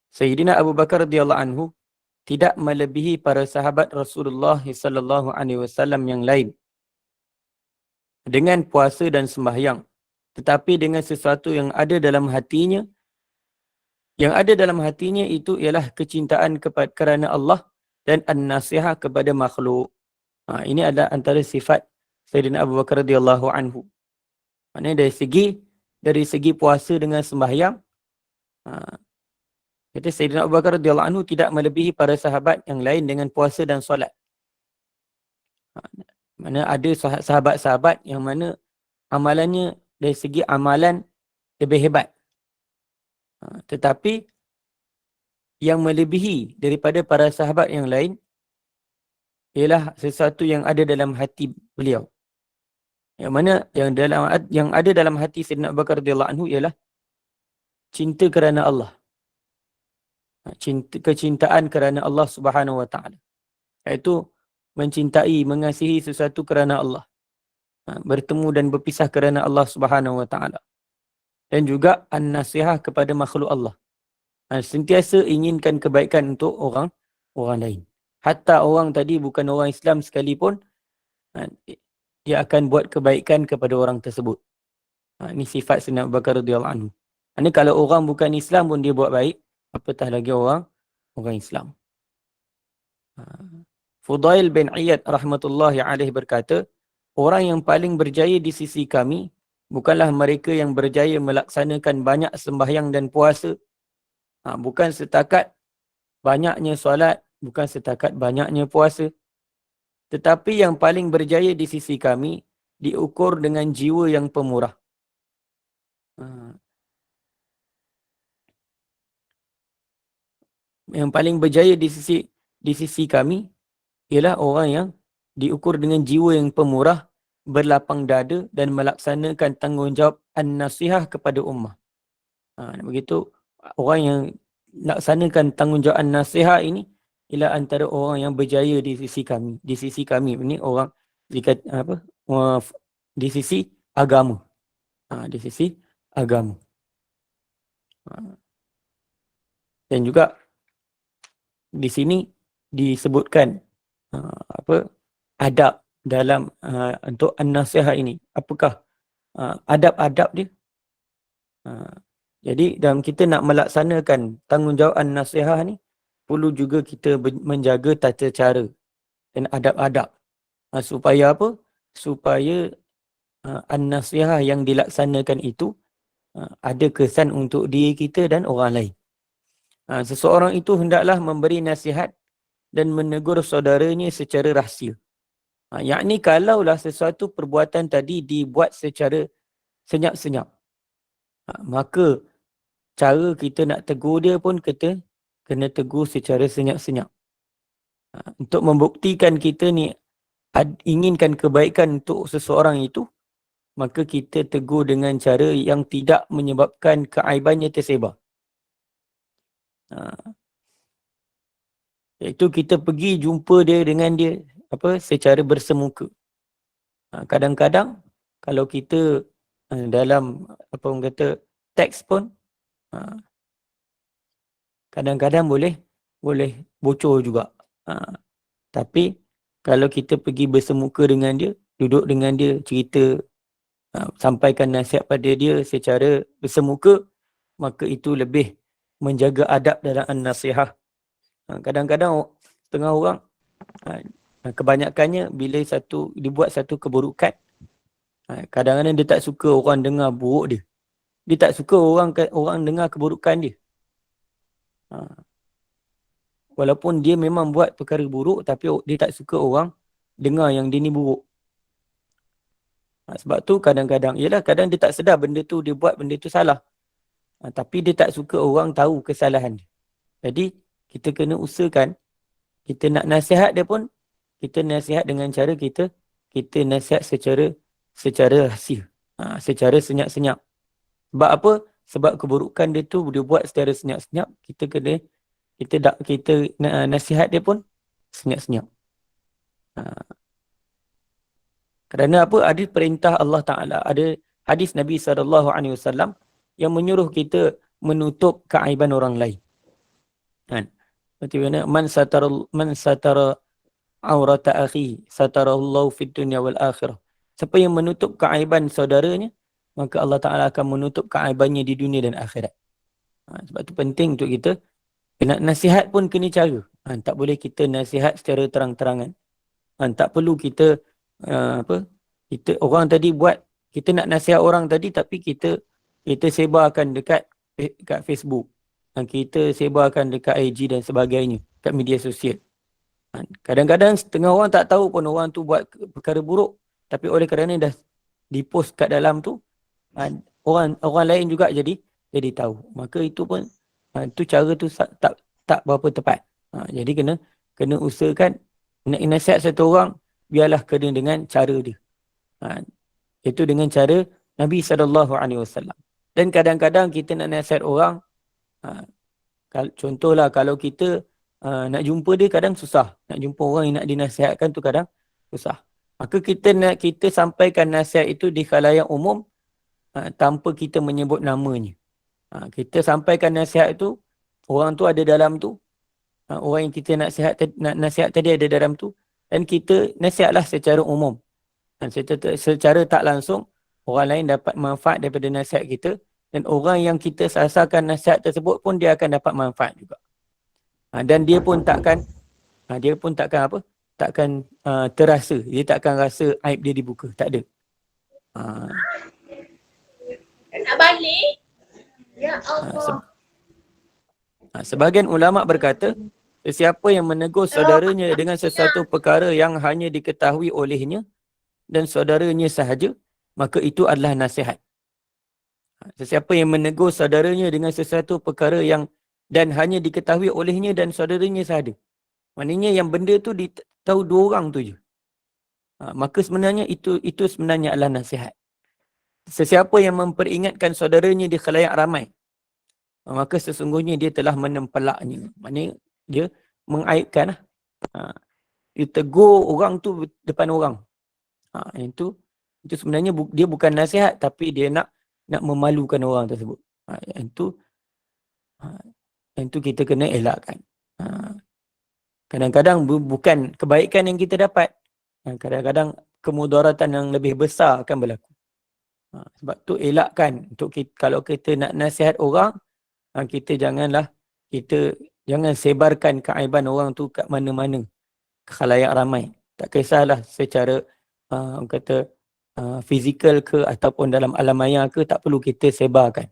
Sayyidina Abu Bakar radhiyallahu anhu tidak melebihi para sahabat Rasulullah sallallahu alaihi wasallam yang lain dengan puasa dan sembahyang, tetapi dengan sesuatu yang ada dalam hatinya. Yang ada dalam hatinya itu ialah kecintaan kerana Allah dan an-nasihah kepada makhluk. Ini adalah antara sifat Sayyidina Abu Bakar radhiyallahu anhu. Maknanya dari segi puasa dengan sembahyang, kata Sayyidina Abu Bakar radhiyallahu anhu tidak melebihi para sahabat yang lain dengan puasa dan solat. Mana ada sahabat-sahabat yang mana amalannya dari segi amalan lebih hebat. Tetapi yang melebihi daripada para sahabat yang lain ialah sesuatu yang ada dalam hati beliau. Yang mana yang ada dalam hati Sayyidina Abu Bakar radhiyallahu anhu ialah cinta kerana Allah. Kecintaan kerana Allah Subhanahu Wa Taala. Iaitu mencintai, mengasihi sesuatu kerana Allah. Bertemu dan berpisah kerana Allah Subhanahu Wa Taala. Dan juga an-nasihah kepada makhluk Allah. Sentiasa inginkan kebaikan untuk orang lain. Hatta orang tadi bukan orang Islam sekalipun, dia akan buat kebaikan kepada orang tersebut. Ini sifat Sayyidina Abu Bakar radhiyallahu anhu. Ini kalau orang bukan Islam pun dia buat baik, apatah lagi orang Islam. Fudail bin Iyad rahmatullahi alaih berkata, orang yang paling berjaya di sisi kami bukanlah mereka yang berjaya melaksanakan banyak sembahyang dan puasa, bukan setakat banyaknya solat, bukan setakat banyaknya puasa, tetapi yang paling berjaya di sisi kami diukur dengan jiwa yang pemurah. Yang paling berjaya di sisi kami ialah orang yang diukur dengan jiwa yang pemurah, berlapang dada dan melaksanakan tanggungjawab an-nasihah kepada ummah. Begitu orang yang laksanakan tanggungjawab an-nasihah ini ialah antara orang yang berjaya di sisi kami. Di sisi kami ini orang di sisi agama. Di sisi agama. Dan juga di sini disebutkan adab dalam untuk an-nasihah ini. Apakah adab-adab dia? Jadi dalam kita nak melaksanakan tanggungjawab an-nasihah ni, perlu juga kita menjaga tata cara dan adab-adab. Supaya apa? Supaya an-nasihah yang dilaksanakan itu ada kesan untuk diri kita dan orang lain. Seseorang itu hendaklah memberi nasihat dan menegur saudaranya secara rahsia. Yakni kalaulah sesuatu perbuatan tadi dibuat secara senyap-senyap, maka cara kita nak tegur dia pun kita kena tegur secara senyap-senyap. Untuk membuktikan kita ni inginkan kebaikan untuk seseorang itu, maka kita tegur dengan cara yang tidak menyebabkan keaibannya tersebar. Iaitu kita pergi jumpa dia dengan dia secara bersemuka. Kadang-kadang kalau kita dalam orang kata teks pun kadang-kadang boleh bocor juga. Tapi kalau kita pergi bersemuka dengan dia, duduk dengan dia, cerita, sampaikan nasihat pada dia secara bersemuka, maka itu lebih menjaga adab dalam an-nasihah. Kadang-kadang setengah orang, kebanyakannya bila dibuat satu keburukan, kadang-kadang dia tak suka orang dengar buruk dia. Dia tak suka orang dengar keburukan dia. Walaupun dia memang buat perkara buruk, tapi dia tak suka orang dengar yang dia ni buruk. Sebab tu kadang-kadang, kadang dia tak sedar benda tu, dia buat benda tu salah. Tapi dia tak suka orang tahu kesalahan dia. Jadi, kita kena usahakan, kita nak nasihat dia pun, kita nasihat dengan cara kita nasihat secara rahsia. Secara senyap-senyap. Sebab apa? Sebab keburukan dia tu dia buat secara senyap-senyap, kita nasihat dia pun senyap-senyap. Kerana apa? Ada perintah Allah Ta'ala, ada hadis Nabi SAW yang menyuruh kita menutup keaiban orang lain. Seperti mana? Man satara aurata akhi satarallahu fid dunya wal akhirah. Siapa yang menutup keaiban saudaranya, maka Allah Ta'ala akan menutup keaibannya di dunia dan akhirat. Sebab tu penting untuk kita nak nasihat pun kena cara. Tak boleh kita nasihat secara terang-terangan. Tak perlu kita orang tadi buat, kita nak nasihat orang tadi tapi kita sebarkan dekat Facebook. Kita sebarkan dekat IG dan sebagainya, kat media sosial. Kadang-kadang setengah orang tak tahu pun orang tu buat perkara buruk, tapi oleh kerana dah dipost kat dalam tu, orang lain juga jadi tahu. Maka itu pun tu cara tu tak berapa tepat. Jadi kena usahakan nak nasihat satu orang, biarlah kena dengan cara dia. Itu dengan cara Nabi SAW. Dan kadang-kadang kita nak nasihat orang, contohlah kalau kita nak jumpa dia kadang susah. Nak jumpa orang yang nak dinasihatkan tu kadang susah. Maka kita sampaikan nasihat itu di khalayak umum tanpa kita menyebut namanya. Kita sampaikan nasihat itu, orang tu ada dalam tu. Orang yang kita nak nasihat tadi ada dalam tu. Dan kita nasihatlah secara umum. Secara tak langsung, orang lain dapat manfaat daripada nasihat kita. Dan orang yang kita sasarkan nasihat tersebut pun dia akan dapat manfaat juga. Dan dia pun takkan terasa. Dia takkan rasa aib dia dibuka. Tak ada. Nak balik? Ya Allah. Sebahagian ulama berkata, sesiapa yang menegur saudaranya dengan sesuatu perkara yang hanya diketahui olehnya dan saudaranya sahaja, maka itu adalah nasihat. Sesiapa yang menegur saudaranya dengan sesuatu perkara yang dan hanya diketahui olehnya dan saudaranya sahaja. Maknanya yang benda tu tahu dua orang tu je. Maka sebenarnya itu sebenarnya adalah nasihat. Sesiapa yang memperingatkan saudaranya di khalayak ramai, maka sesungguhnya dia telah menempelaknya. Maknanya dia mengaibkan. Dia tegur orang tu depan orang. Itu sebenarnya dia bukan nasihat, tapi dia nak memalukan orang tersebut. Itu kita kena elakkan. Kadang-kadang bukan kebaikan yang kita dapat. Kadang-kadang kemudaratan yang lebih besar akan berlaku. Sebab tu elakkan untuk kalau kita nak nasihat orang, kita jangan sebarkan keaiban orang tu kat mana-mana, ke khalayak ramai. Tak kisahlah secara fizikal ke ataupun dalam alam maya ke, tak perlu kita sebarkan.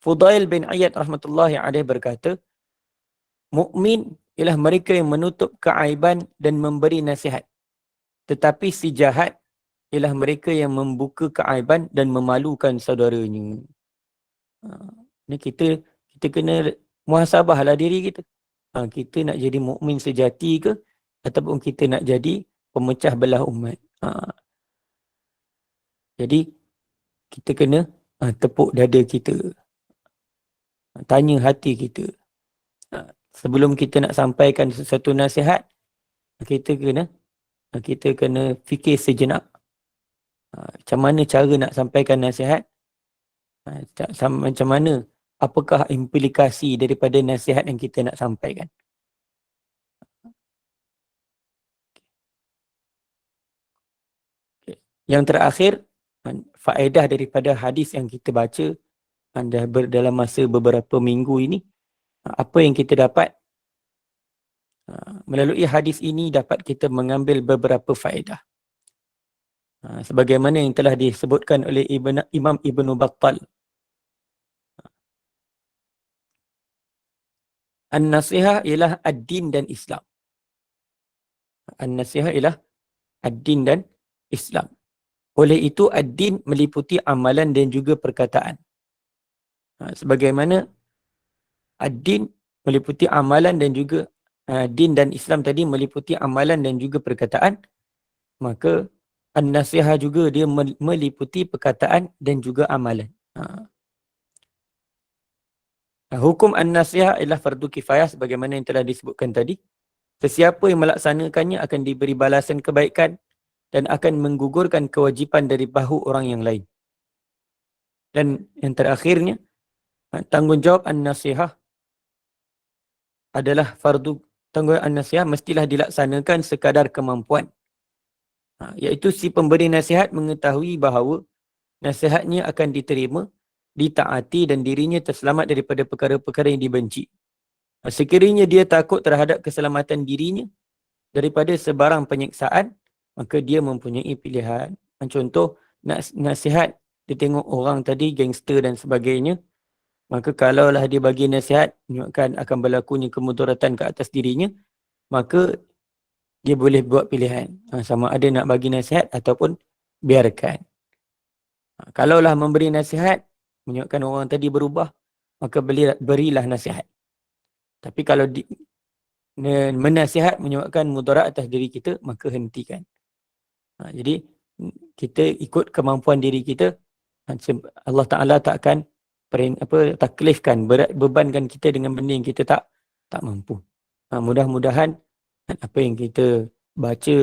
Fudail bin Iyad rahmatullahi alaih berkata, mukmin ialah mereka yang menutup keaiban dan memberi nasihat. Tetapi si jahat ialah mereka yang membuka keaiban dan memalukan saudaranya. Ni kita kena muhasabahlah diri kita. Kita nak jadi mukmin sejati ke ataupun kita nak jadi pemecah belah umat. Jadi kita kena tepuk dada kita, tanya hati kita. Sebelum kita nak sampaikan sesuatu nasihat, kita kena fikir sejenak. Macam mana cara nak sampaikan nasihat? Macam mana, apakah implikasi daripada nasihat yang kita nak sampaikan? Yang terakhir, faedah daripada hadis yang kita baca dalam masa beberapa minggu ini, apa yang kita dapat? Melalui hadis ini dapat kita mengambil beberapa faedah. Sebagaimana yang telah disebutkan oleh Imam Ibn Battal. An-nasihah ialah ad-din dan Islam. An-nasihah ialah ad-din dan Islam. Oleh itu, ad-din meliputi amalan dan juga perkataan. Sebagaimana ad-din meliputi amalan dan juga din dan Islam tadi meliputi amalan dan juga perkataan, maka an-nasihah juga dia meliputi perkataan dan juga amalan. Hukum an-nasihah ialah fardu kifayah sebagaimana yang telah disebutkan tadi. Sesiapa yang melaksanakannya akan diberi balasan kebaikan dan akan menggugurkan kewajipan dari bahu orang yang lain. Dan yang terakhirnya, tanggungjawab an-nasihah adalah fardu. Tanggungjawab an-nasihah mestilah dilaksanakan sekadar kemampuan. Iaitu si pemberi nasihat mengetahui bahawa nasihatnya akan diterima, ditaati dan dirinya terselamat daripada perkara-perkara yang dibenci. Sekiranya dia takut terhadap keselamatan dirinya daripada sebarang penyiksaan, maka dia mempunyai pilihan. Contoh, nasihat, dia tengok orang tadi gangster dan sebagainya, maka kalaulah dia bagi nasihat menyebabkan akan berlakunya kemudaratan ke atas dirinya, maka dia boleh buat pilihan. Sama ada nak bagi nasihat ataupun biarkan. Kalaulah memberi nasihat menyebabkan orang tadi berubah, maka berilah nasihat. Tapi kalau menasihat menyebabkan mudarat atas diri kita, maka hentikan. Jadi kita ikut kemampuan diri kita. Allah Ta'ala takkan taklifkan, bebankan kita dengan benda yang kita tak mampu. Mudah-mudahan apa yang kita baca,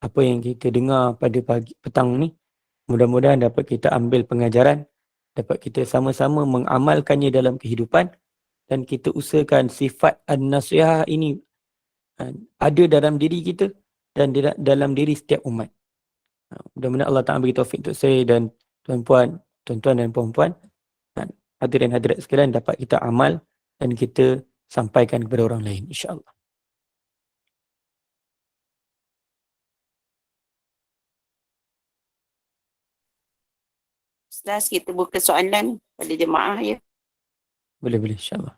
apa yang kita dengar pada petang ni, mudah-mudahan dapat kita ambil pengajaran, dapat kita sama-sama mengamalkannya dalam kehidupan, dan kita usahakan sifat an-nasihah ini ada dalam diri kita dan dalam diri setiap umat. Mudah-mudahan Allah Ta'ala bagi taufik untuk saya dan tuan-tuan dan puan-puan, hadirin hadirat sekalian, dapat kita amal dan kita sampaikan kepada orang lain, insya-Allah. Ustaz, kita buka soalan pada jemaah ya. Boleh, insya-Allah.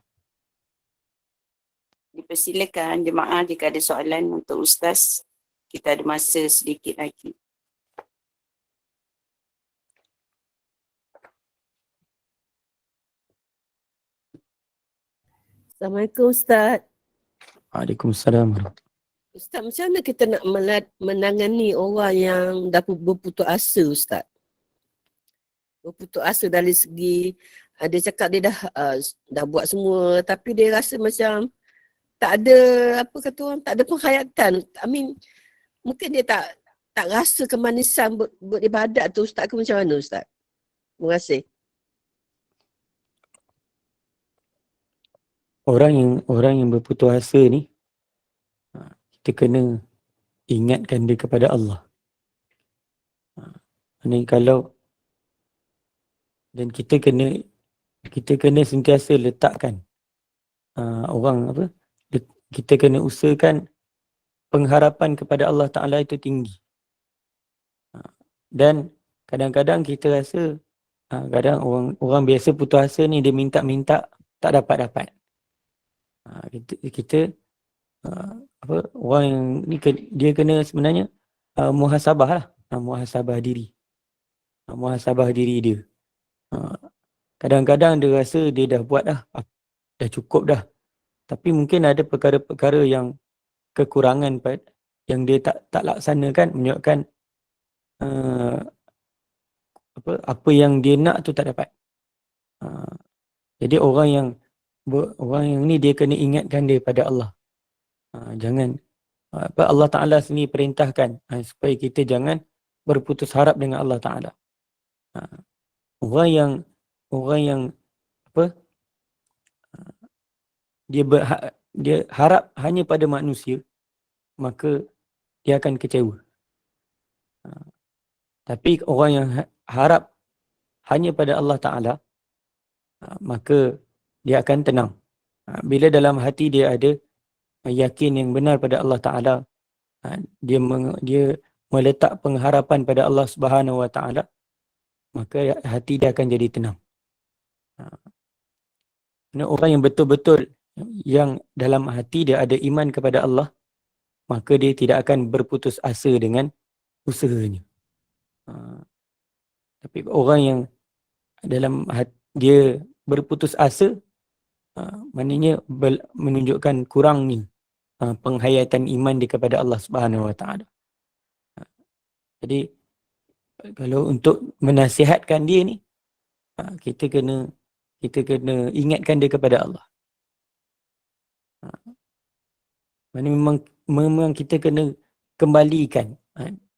Dipersilakan jemaah jika ada soalan untuk Ustaz. Kita ada masa sedikit lagi. Assalamualaikum Ustaz. Waalaikumsalam. Ustaz, macam mana kita nak menangani orang yang dah berputus asa, Ustaz? Berputus asa dari segi, dia cakap dia dah buat semua, tapi dia rasa macam tak ada, apa kata orang, tak ada penghayatan. I mean, mungkin dia tak rasa kemanisan beribadat tu, Ustaz, ke macam mana, Ustaz? Terima kasih. Orang yang berputus asa ni, kita kena ingatkan dia kepada Allah. Kalau dan kita kena sentiasa letakkan kita kena usahakan pengharapan kepada Allah Ta'ala itu tinggi. Dan kadang-kadang kita rasa kadang orang biasa putus asa ni dia minta-minta tak dapat-dapat. Orang yang ni dia kena sebenarnya muhasabah lah, muhasabah diri dia. Kadang-kadang dia rasa dia dah buat dah cukup dah, tapi mungkin ada perkara-perkara yang kekurangan yang dia tak laksanakan, menyebabkan apa yang dia nak tu tak dapat. Jadi orang yang ni dia kena ingatkan dia pada Allah. Jangan Allah Ta'ala sendiri perintahkan supaya kita jangan berputus harap dengan Allah Ta'ala. Orang yang apa dia harap hanya pada manusia, maka dia akan kecewa. Tapi orang yang harap hanya pada Allah Ta'ala, maka dia akan tenang. Bila dalam hati dia ada yakin yang benar pada Allah Ta'ala, dia meletak pengharapan pada Allah Subhanahu Wa Ta'ala, maka hati dia akan jadi tenang. Orang yang betul-betul yang dalam hati dia ada iman kepada Allah, maka dia tidak akan berputus asa dengan usahanya. Tapi orang yang dalam hati dia berputus asa, maknanya menunjukkan kurangnya penghayatan iman dia kepada Allah Subhanahu Wa Ta'ala. Jadi kalau untuk menasihatkan dia ni, kita kena ingatkan dia kepada Allah. Memang kita kena kembalikan,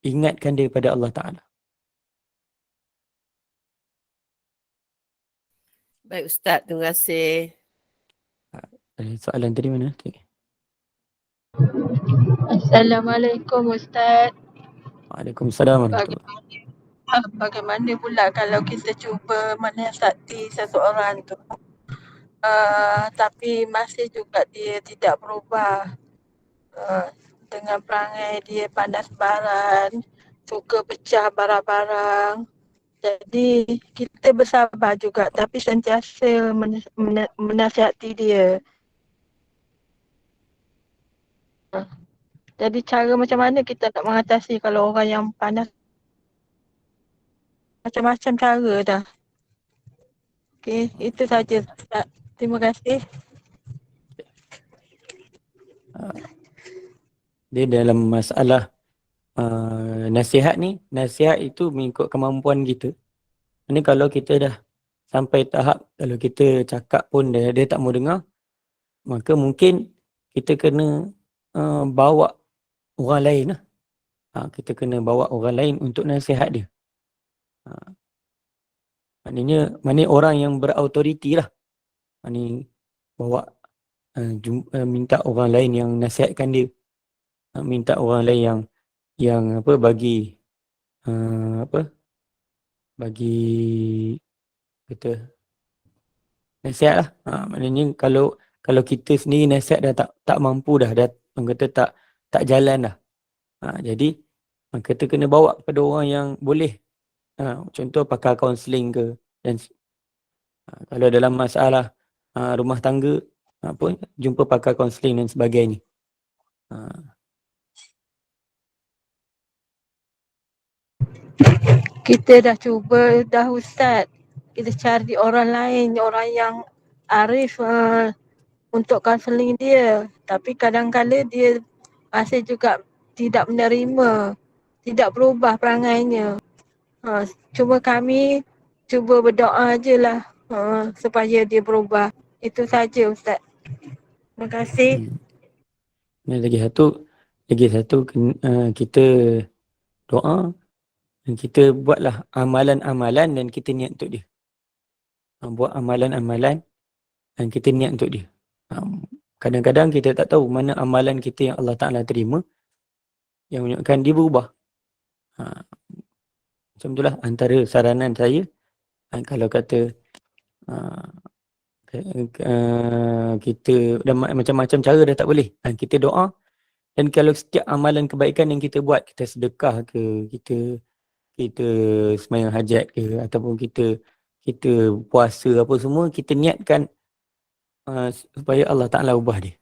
ingatkan dia kepada Allah Ta'ala. Baik Ustaz, terima kasih. Soalan tadi mana? Assalamualaikum Ustaz. Waalaikumsalam warahmatullahi. Bagaimana pula kalau kita cuba menasihati seseorang tu, tapi masih juga dia tidak berubah, dengan perangai dia panas baran, suka pecah barang-barang. Jadi kita bersabar juga tapi sentiasa menasihati dia. Jadi cara macam mana kita nak mengatasi kalau orang yang panas? Macam-macam cara dah. Okey, itu saja. Terima kasih. Dia dalam masalah nasihat ni, nasihat itu mengikut kemampuan kita. Ini kalau kita dah sampai tahap, kalau kita cakap pun dia tak mau dengar, maka mungkin kita kena bawa orang lain lah. Kita kena bawa orang lain untuk nasihat dia. Maknanya orang yang berautoriti lah. Maknanya bawa minta orang lain yang nasihatkan dia. Minta orang lain yang bagi kata nasihat lah. Maknanya kalau kita sendiri nasihat dah tak mampu dah orang kata tak jalan dah. Jadi kita kena bawa kepada orang yang boleh. Contoh pakar kaunseling ke, dan kalau dalam masalah rumah tangga, jumpa pakar kaunseling dan sebagainya. Kita dah cuba dah Ustaz. Kita cari orang lain, orang yang arif untuk kaunseling dia. Tapi kadang-kadang dia masih juga tidak menerima, tidak berubah perangainya. Cuma kami cuba berdoa je lah supaya dia berubah. Itu saja Ustaz. Terima kasih. Lagi satu kita doa dan kita buatlah amalan-amalan dan kita niat untuk dia. Buat amalan-amalan dan kita niat untuk dia. Kadang-kadang kita tak tahu mana amalan kita yang Allah Ta'ala terima yang menunjukkan dia berubah. Macam itulah antara saranan saya. Kalau kata kita dah macam-macam cara dah tak boleh, kita doa. Dan kalau setiap amalan kebaikan yang kita buat, kita sedekah ke, kita sembahyang hajat ke, ataupun kita puasa apa semua, kita niatkan supaya Allah Ta'ala ubah dia.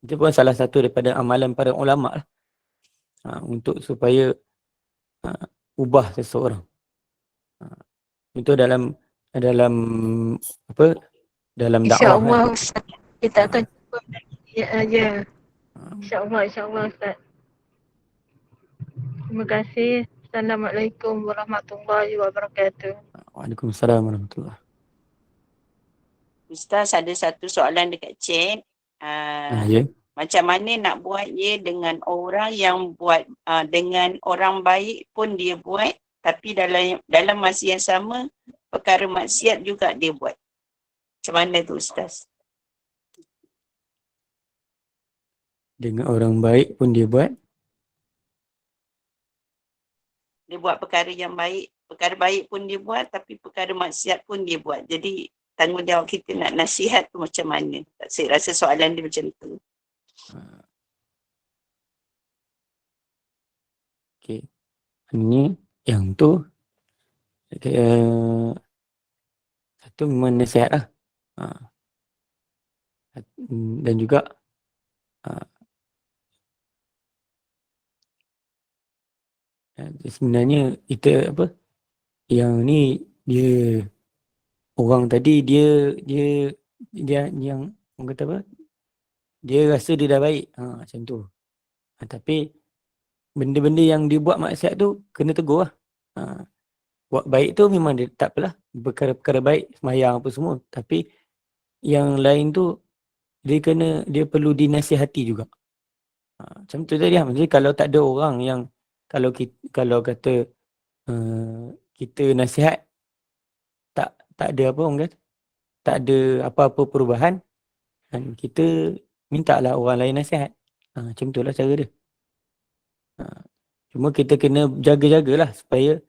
Itu pun salah satu daripada amalan para ulama lah. Untuk supaya ubah seseorang. Itu dalam dalam dakwah. InsyaAllah Ustaz. Kita akan cuba ya. InsyaAllah Ustaz. Terima kasih. Assalamualaikum warahmatullahi wabarakatuh. Waalaikumsalam warahmatullahi. Ustaz, ada satu soalan dekat chat. Ya. Macam mana nak buat ye dengan orang yang buat dengan orang baik pun dia buat, tapi dalam masa yang sama perkara maksiat juga dia buat. Macam mana tu Ustaz? Dengan orang baik pun dia buat. Dia buat perkara yang baik, perkara baik pun dia buat, tapi perkara maksiat pun dia buat. Jadi tanggungjawab kita nak nasihat tu macam mana? Saya rasa soalan dia macam tu. Okey. Ini yang tu satu memang nasihat lah. Dan juga sebenarnya kita apa? Yang ni dia orang tadi dia yang orang kata apa? Dia rasa dia dah baik. Macam tu. Tapi benda-benda yang dia buat maksiat tu kena tegur lah. Buat baik tu memang dia tak apalah. Perkara-perkara baik, semayang apa semua. Tapi yang lain tu dia perlu dinasihati juga. Macam tu tadi lah. Maksudnya kalau tak ada orang yang kalau kata kita nasihat tak ada apa orang kata, tak ada apa-apa perubahan, dan kita mintalah orang lain nasihat. Macam tu lah cara dia. Cuma kita kena jaga-jagalah supaya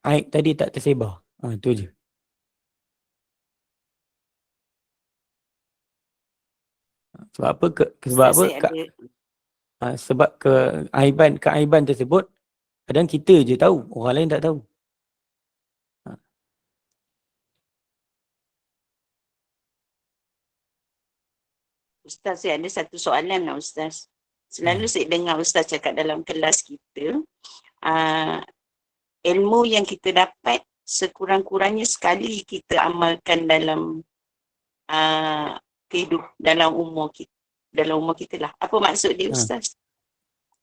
aib tadi tak tersebar. Tu je. Sebab apa? Sebab keaiban tersebut kadang kita je tahu, orang lain tak tahu. Ustaz, saya ada satu soalan lah Ustaz. Selalu saya dengar Ustaz cakap dalam kelas kita, ilmu yang kita dapat sekurang-kurangnya sekali kita amalkan dalam dalam umur kita lah. Apa maksud dia Ustaz?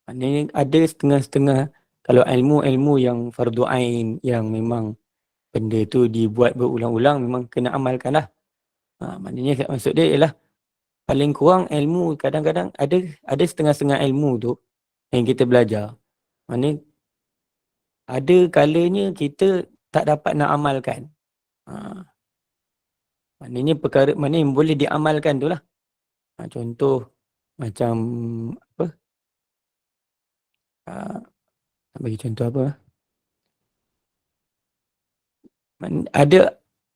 Maknanya ada setengah-setengah, kalau ilmu-ilmu yang fardu ain, yang memang benda tu dibuat berulang-ulang, memang kena amalkan lah. Maknanya maksud dia ialah paling kurang ilmu, kadang-kadang ada setengah-setengah ilmu tu yang kita belajar. Maknanya ada kalanya kita tak dapat nak amalkan. Maknanya mana yang boleh diamalkan tu lah. Contoh macam apa? Nak bagi contoh apa?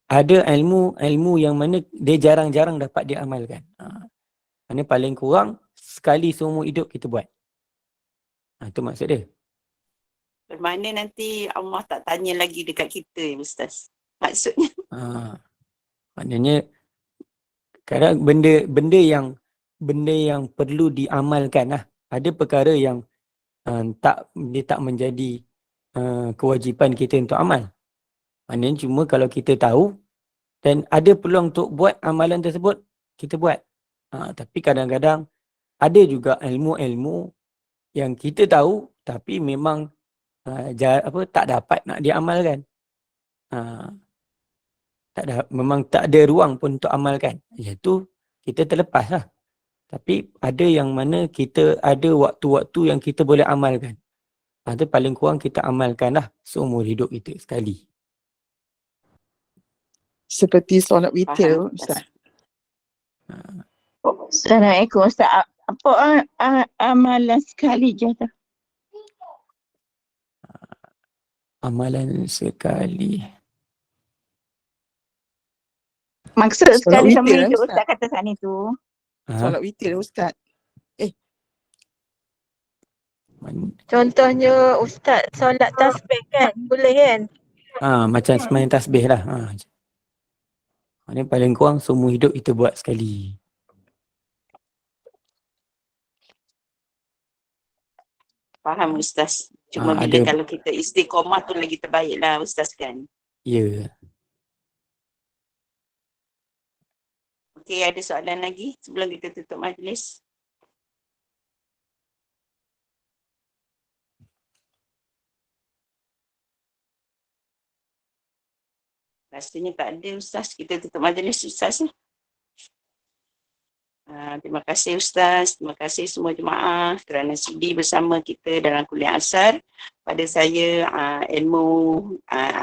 Ada ilmu yang mana dia jarang-jarang dapat diamalkan. Mana paling kurang sekali seumur hidup kita buat. Itu maksud dia. Bermakna nanti Allah tak tanya lagi dekat kita ya Ustaz. Maksudnya. Maknanya kadang benda yang perlu diamalkan lah. Ada perkara yang dia tak menjadi kewajipan kita untuk amal. Maknanya cuma kalau kita tahu dan ada peluang untuk buat amalan tersebut, kita buat. Tapi kadang-kadang ada juga ilmu-ilmu yang kita tahu tapi memang tak dapat nak diamalkan. Memang tak ada ruang pun untuk amalkan. Iaitu kita terlepas lah. Tapi ada yang mana kita ada waktu-waktu yang kita boleh amalkan. Itu paling kurang kita amalkan lah seumur hidup kita sekali. Seperti solat witir, Ustaz. Assalamualaikum Ustaz. Apa amalan sekali je tu? Amalan sekali. Maksud Solat sekali sama witir, hidup Ustaz. Ustaz kata sana tu. Solat witir, Ustaz. Contohnya Ustaz solat tasbih kan? Boleh kan? Macam semain tasbih lah. Ini paling kurang seumur hidup kita buat sekali. Faham Ustaz. Cuma bila kalau kita istiqomah tu lagi terbaik lah Ustaz kan. Ya. Okey, ada soalan lagi sebelum kita tutup majlis? Rasanya tak ada Ustaz. Kita tutup majlis Ustaz ni. Terima kasih Ustaz, terima kasih semua jemaah kerana sudi bersama kita dalam kuliah asar. Pada saya ilmu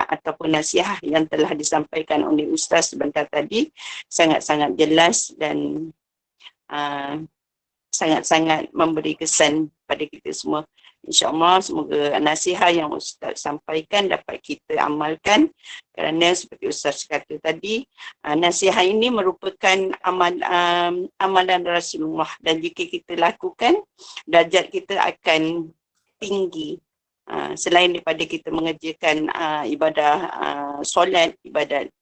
ataupun nasihat yang telah disampaikan oleh Ustaz sebentar tadi sangat-sangat jelas dan sangat-sangat memberi kesan pada kita semua. InsyaAllah semoga nasihat yang Ustaz sampaikan dapat kita amalkan, kerana seperti Ustaz kata tadi, nasihat ini merupakan amalan Rasulullah, dan jika kita lakukan, darjat kita akan tinggi. Selain daripada kita mengerjakan ibadah solat, ibadat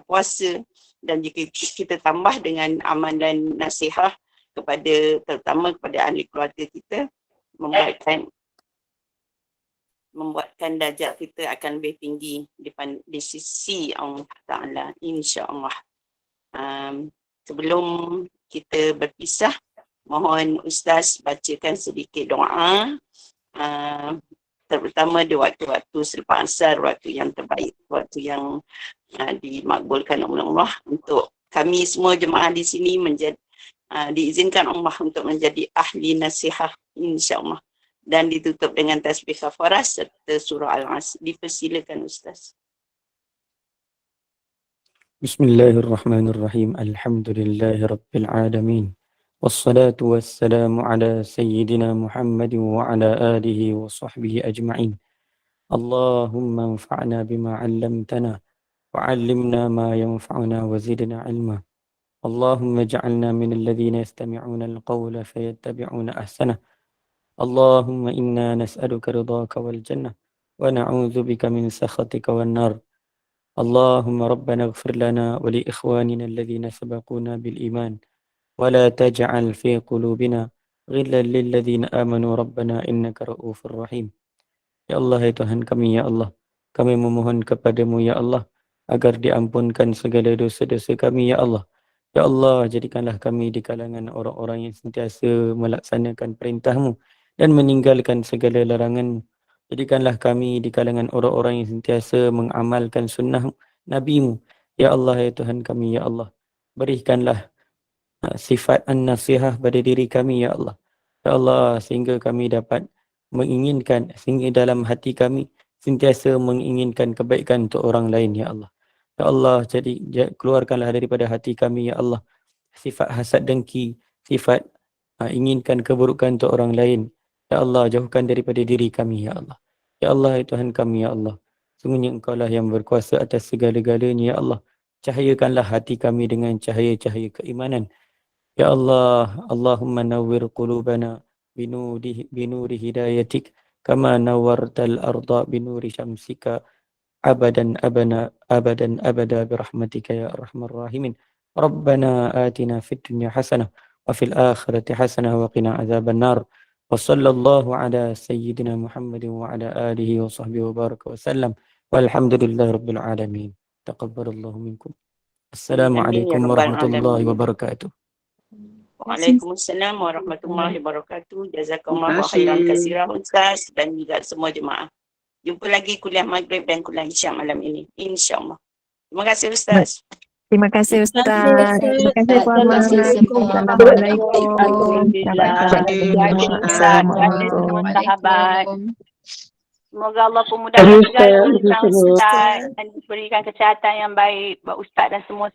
puasa, dan jika kita tambah dengan amalan nasihat terutama kepada ahli keluarga kita, membuatkan darjat kita akan lebih tinggi di sisi Allah Ta'ala, insya-Allah. Sebelum kita berpisah, mohon Ustaz bacakan sedikit doa, terutama di waktu-waktu selepas asar, waktu yang terbaik, waktu yang dimakbulkan oleh Allah, untuk kami semua jemaah di sini diizinkan Allah untuk menjadi ahli nasihat, insya-Allah. Dan ditutup dengan tasbih kafarah serta surah Al-Asr. Dipersilakan Ustaz. Bismillahirrahmanirrahim. Alhamdulillahirabbil alamin. Wassalatu wassalamu ala sayyidina Muhammad wa ala alihi wa sahbihi ajma'in. Allahumma anfa'na bima 'allamtana wa 'allimna ma yanfa'una wa zidna 'ilma. Allahumma ij'alna minal ladzina yastami'una al-qawla fayattabi'una ahsanah. Allahumma inna nas'aluka ridhaka wal jannah wa na'udzu bika min sakhatika wan nar. Allahumma rabbana ighfir lana wa li ikhwanina alladhina sabaquna bil iman wa la taj'al fi qulubina ghillan lil ladzina amanu rabbana innaka ra'ufur rahim. Ya Allah, ya Tuhan kami, ya Allah, kami memohon kepadamu, ya Allah, agar diampunkan segala dosa-dosa kami, ya Allah. Ya Allah, jadikanlah kami di kalangan orang-orang yang sentiasa melaksanakan perintah-Mu dan meninggalkan segala larangan. Jadikanlah kami di kalangan orang-orang yang sentiasa mengamalkan sunnah Nabi-Mu. Ya Allah, ya Tuhan kami, ya Allah, berikanlah sifat an-nasihah pada diri kami, ya Allah. Ya Allah, sehingga kami dapat menginginkan, sehingga dalam hati kami sentiasa menginginkan kebaikan untuk orang lain, ya Allah. Ya Allah, keluarkanlah daripada hati kami, ya Allah, sifat hasad dengki, sifat inginkan keburukan untuk orang lain. Ya Allah, jauhkan daripada diri kami, ya Allah. Ya Allah, ya Tuhan kami, ya Allah, sungguhnya Engkau-Lah yang berkuasa atas segala-galanya, ya Allah. Cahayakanlah hati kami dengan cahaya-cahaya keimanan. Ya Allah, Allahumma nawwir qulubana binuri hidayatik kama nawwartal arda binuri syamsika abadan abada birahmatika ya arhamar rahimin. Rabbana atina fid dunya hasanah wa fil akhirati hasanah wa qina adzaban nar. Wa sallallahu ala sayyidina Muhammadin wa ala alihi wa sahbihi wa baraka wa sallam. Walhamdulillahi rabbil alamin. Taqabbalallahu minkum. Assalamualaikum warahmatullahi wabarakatuh. Waalaikumsalam warahmatullahi wabarakatuh. Jazakallahu khairan katsiran Ustaz dan juga semua jemaah. Jumpa lagi kuliah maghrib dan kuliah isya malam ini, insya-Allah. Terima kasih Ustaz. Terima kasih Ustaz. Terima kasih Puan Mak. Assalamualaikum. Assalamualaikum. Sahabat. Semoga Allah pemudahkan segala urusan Ustaz dan berikan kesihatan yang baik buat Ustaz dan semua